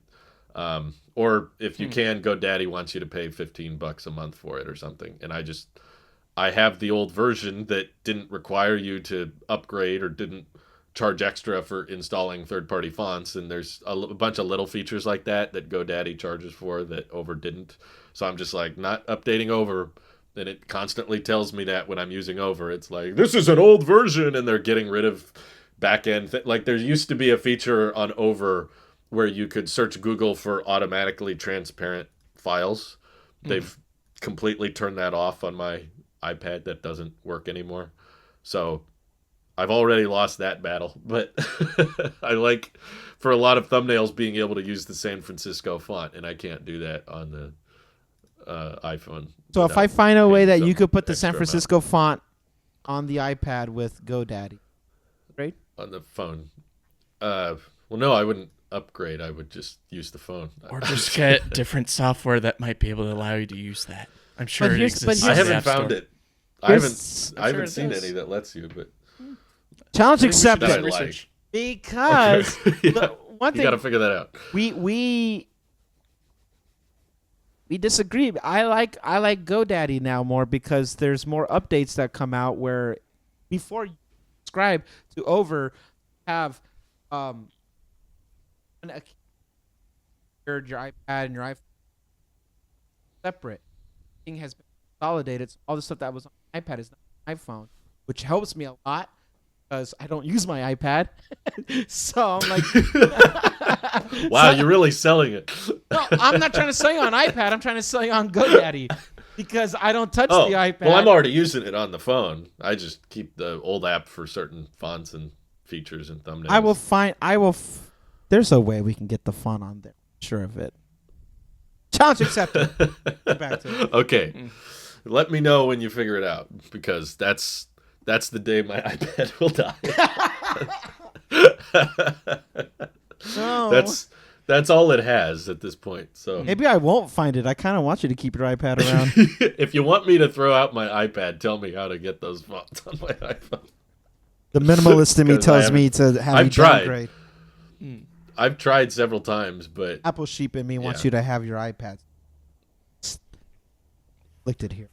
Or if you can, GoDaddy wants you to pay $15 a month for it or something. And I have the old version that didn't require you to upgrade or didn't charge extra for installing third-party fonts, and there's a bunch of little features like that GoDaddy charges for that Over didn't. So I'm just like not updating Over, and it constantly tells me that when I'm using Over. It's like, this is an old version, and they're getting rid of back-end like there used to be a feature on Over where you could search Google for automatically transparent files. They've completely turned that off on my iPad. That doesn't work anymore. So I've already lost that battle, but I like, for a lot of thumbnails, being able to use the San Francisco font, and I can't do that on the iPhone. So if without I find a way paying that you some could put the extra San amount Francisco font on the iPad with GoDaddy, right? on the phone. Well, no, I wouldn't. upgrade, I would just use the phone. Or just get different software that might be able to allow you to use that. I'm sure But it here's- exists. but I in the haven't App found Store. it. I Here's- haven't sure it seen does. any that lets you, but Challenge I think we should do accepted. some I like. research. Because Yeah. the one You thing got to figure that out. we disagree. I like GoDaddy now more because there's more updates that come out where before you subscribe to over have your iPad and your iPhone separate. Thing has been consolidated. So all the stuff that was on my iPad is now on my iPhone, which helps me a lot because I don't use my iPad. So I'm like, Wow, you're really selling it. no, I'm not trying to sell you on iPad. I'm trying to sell you on GoDaddy because I don't touch Oh, the iPad. well, I'm already using it on the phone. I just keep the old app for certain fonts and features and thumbnails. There's a way we can get the font on there. Sure of it. Challenge accepted. Get back to it. Okay. Let me know when you figure it out because that's the day my iPad will die. No. That's all it has at this point. So Maybe I won't find it. I kind of want you to keep your iPad around. if you want me to throw out my iPad, tell me how to get those fonts on my iPhone. The minimalist in me 'Cause tells me to have I've you tried. downgrade. I've tried several times, but Apple sheep in me wants Yeah. you to have your iPad. Licked it here.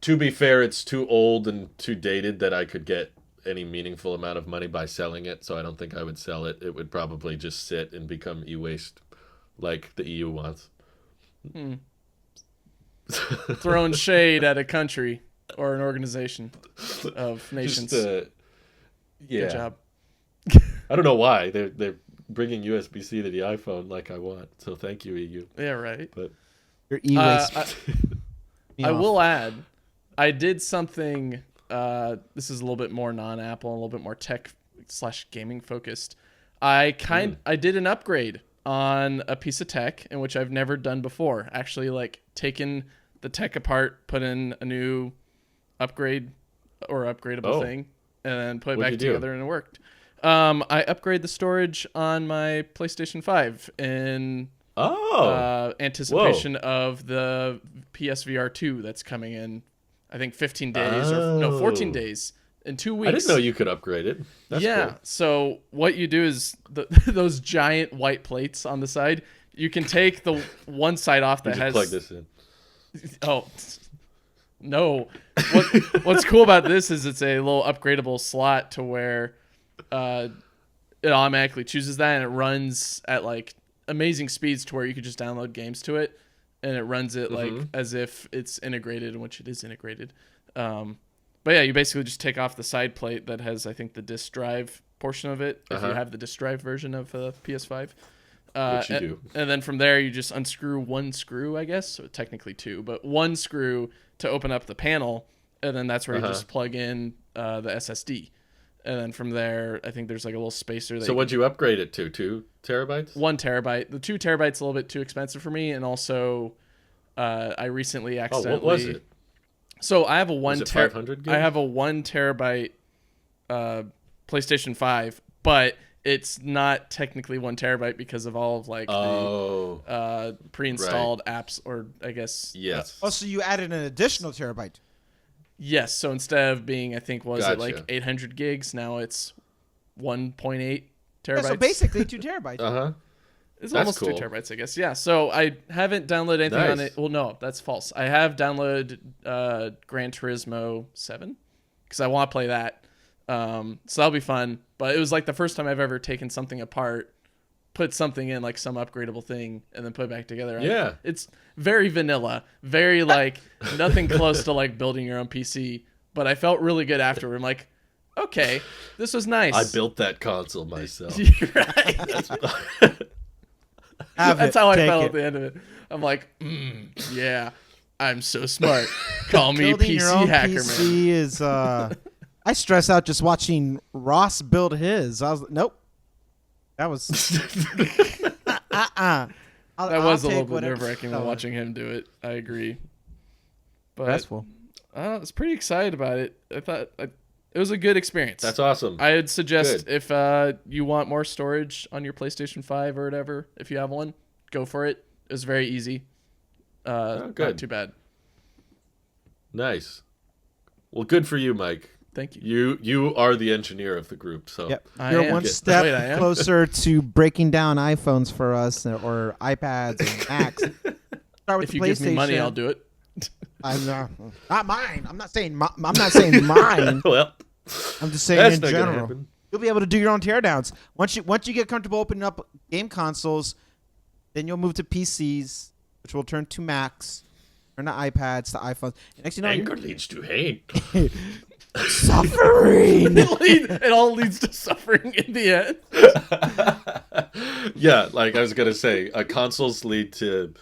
to be fair, it's too old and too dated that I could get any meaningful amount of money by selling it, so I don't think I would sell it. It would probably just sit and become e-waste like the EU wants. Throwing shade at a country or an organization of nations. Yeah. Good job. I don't know why. They're bringing USB-C to the iPhone like I want, so thank you, EU. Yeah, right. But Your e-waste. I will add, I did something. This is a little bit more non-Apple, and a little bit more tech/gaming focused. I did an upgrade on a piece of tech in which I've never done before. Actually, like taken the tech apart, put in a new upgrade or upgradable thing, and then put it What'd back you do? together, and it worked. I upgrade the storage on my PlayStation 5 in anticipation of the PSVR 2 that's coming in, I think 15 days or no, 14 days in 2 weeks. I didn't know you could upgrade it. That's yeah. cool. So what you do is those giant white plates on the side, you can take the one side off that You just has plug this in. Oh, no. What's cool about this is it's a little upgradable slot to where it automatically chooses that, and it runs at like amazing speeds to where you could just download games to it, and it runs it like as if it's integrated, in which it is integrated. But yeah, you basically just take off the side plate that has, I think, the disk drive portion of it, if you have the disk drive version of PS5. Which you do. And then from there, you just unscrew one screw, I guess. So technically two, but one screw to open up the panel. And then that's where you just plug in the SSD. And then from there, I think there's like a little spacer. So what'd you upgrade it to? 2 terabytes? 1 terabyte. The 2 terabytes a little bit too expensive for me. And also, I recently accidentally... Oh, what was it? So I have a 1 it 500 gig? I have a 1 terabyte PlayStation 5, but it's not technically 1 terabyte because of all of like the pre-installed apps, or I guess Yes. Oh, so you added an additional terabyte. yes. So instead of being, I think, was it like Gotcha. 800 gigs, now it's 1.8 Yeah, terabytes. so basically 2 terabytes. It's That's almost cool. 2 terabytes, I guess. Yeah. So I haven't downloaded anything on Nice. it. Well, no, that's false. I have downloaded Gran Turismo 7 because I want to play that. So that'll be fun. But it was like the first time I've ever taken something apart, put something in, like some upgradable thing, and then put it back together. Yeah. It's very vanilla, very like nothing close to like building your own PC. But I felt really good afterward. I'm like, okay, this was nice. I built that console myself. Right. That's how I felt at the end of it. I'm like, yeah, I'm so smart. Call me Building your PC own hacker, man. PC is I stress out just watching Ross build his. I was nope. That was That was a little bit nerve-wracking Oh, watching him do it. I agree. But Stressful. I was pretty excited about it. I thought It was a good experience. That's awesome. I'd suggest Good. if you want more storage on your PlayStation 5 or whatever, if you have one, go for it. It's very easy. Good. Not too bad. Nice. Well, good for you, Mike. Thank you. You are the engineer of the group, so Yep. I You're am. one Wait, I step am? closer to breaking down iPhones for us or iPads or Macs. Start with If the you give me money, PlayStation. I'll do it. I'm not mine. I'm not saying mine. well, I'm just saying that's in not gonna general. happen. You'll be able to do your own teardowns. Once you get comfortable opening up game consoles, then you'll move to PCs, which will turn to Macs, turn to iPads, to iPhones. And next you know, Anger leads to hate. suffering. It all leads to suffering in the end. Yeah, like I was gonna say, consoles lead to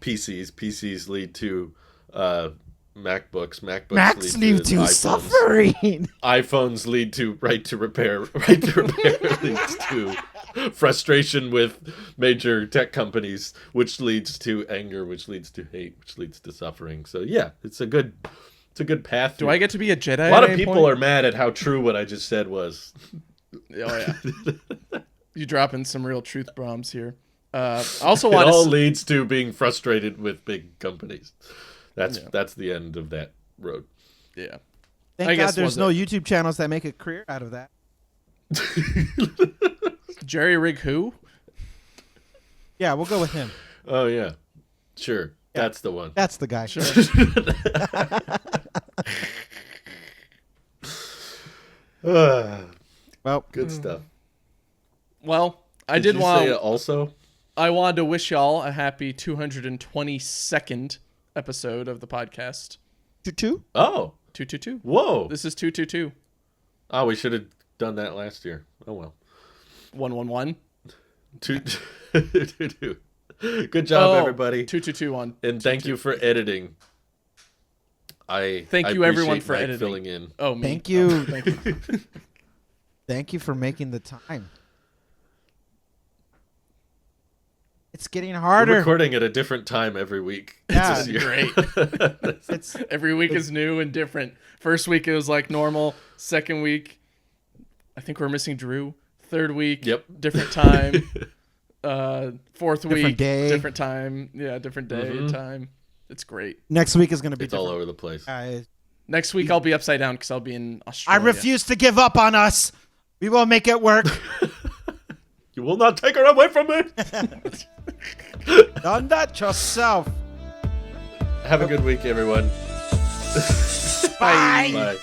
PCs. PCs lead to MacBooks. MacBooks Macs lead lead to to iPhones. suffering. iPhones lead to right to repair. Right to repair leads to frustration with major tech companies, which leads to anger, which leads to hate, which leads to suffering. So yeah, it's a good path. Do I get to be a Jedi? A lot of people are mad at how true what I just said was. Oh yeah. You dropping some real truth bombs here. I also It want all to. leads to being frustrated with big companies. That's the end of that road. Yeah. Thank I God guess there's was no it. YouTube channels that make a career out of that. Jerry Rig who? Yeah, we'll go with him. Oh yeah, sure. Yeah. That's the one. That's the guy. Sure. Well, Good stuff. Well, I Did did you want. say also? I wanted to wish y'all a happy 222nd episode of the podcast. 2-2? Oh, 222. whoa. This is 222. Oh, we should have done that last year. Oh well. 111. Two. Good job, everybody. 2221. And thank you for editing. Thank I you, everyone, appreciate for Mike editing. filling in. Oh, me. Thank you. Oh, thank you. Thank you for making the time. It's getting We're harder. recording at a different time every week. Yeah, This year. great. It's Every week is new and different. First week it was like normal. Second week, I think we're missing Drew. Third week, Yep. different time. Fourth Different week, day. different time. Yeah, different day Mhm. time. It's great. next week is going to be It's all different. over the place. Next week I'll be upside down because I'll be in I Australia. refuse to give up on us. We will make it work. You will not take her away from me. Done that yourself. Have a good week, everyone. Bye. Bye.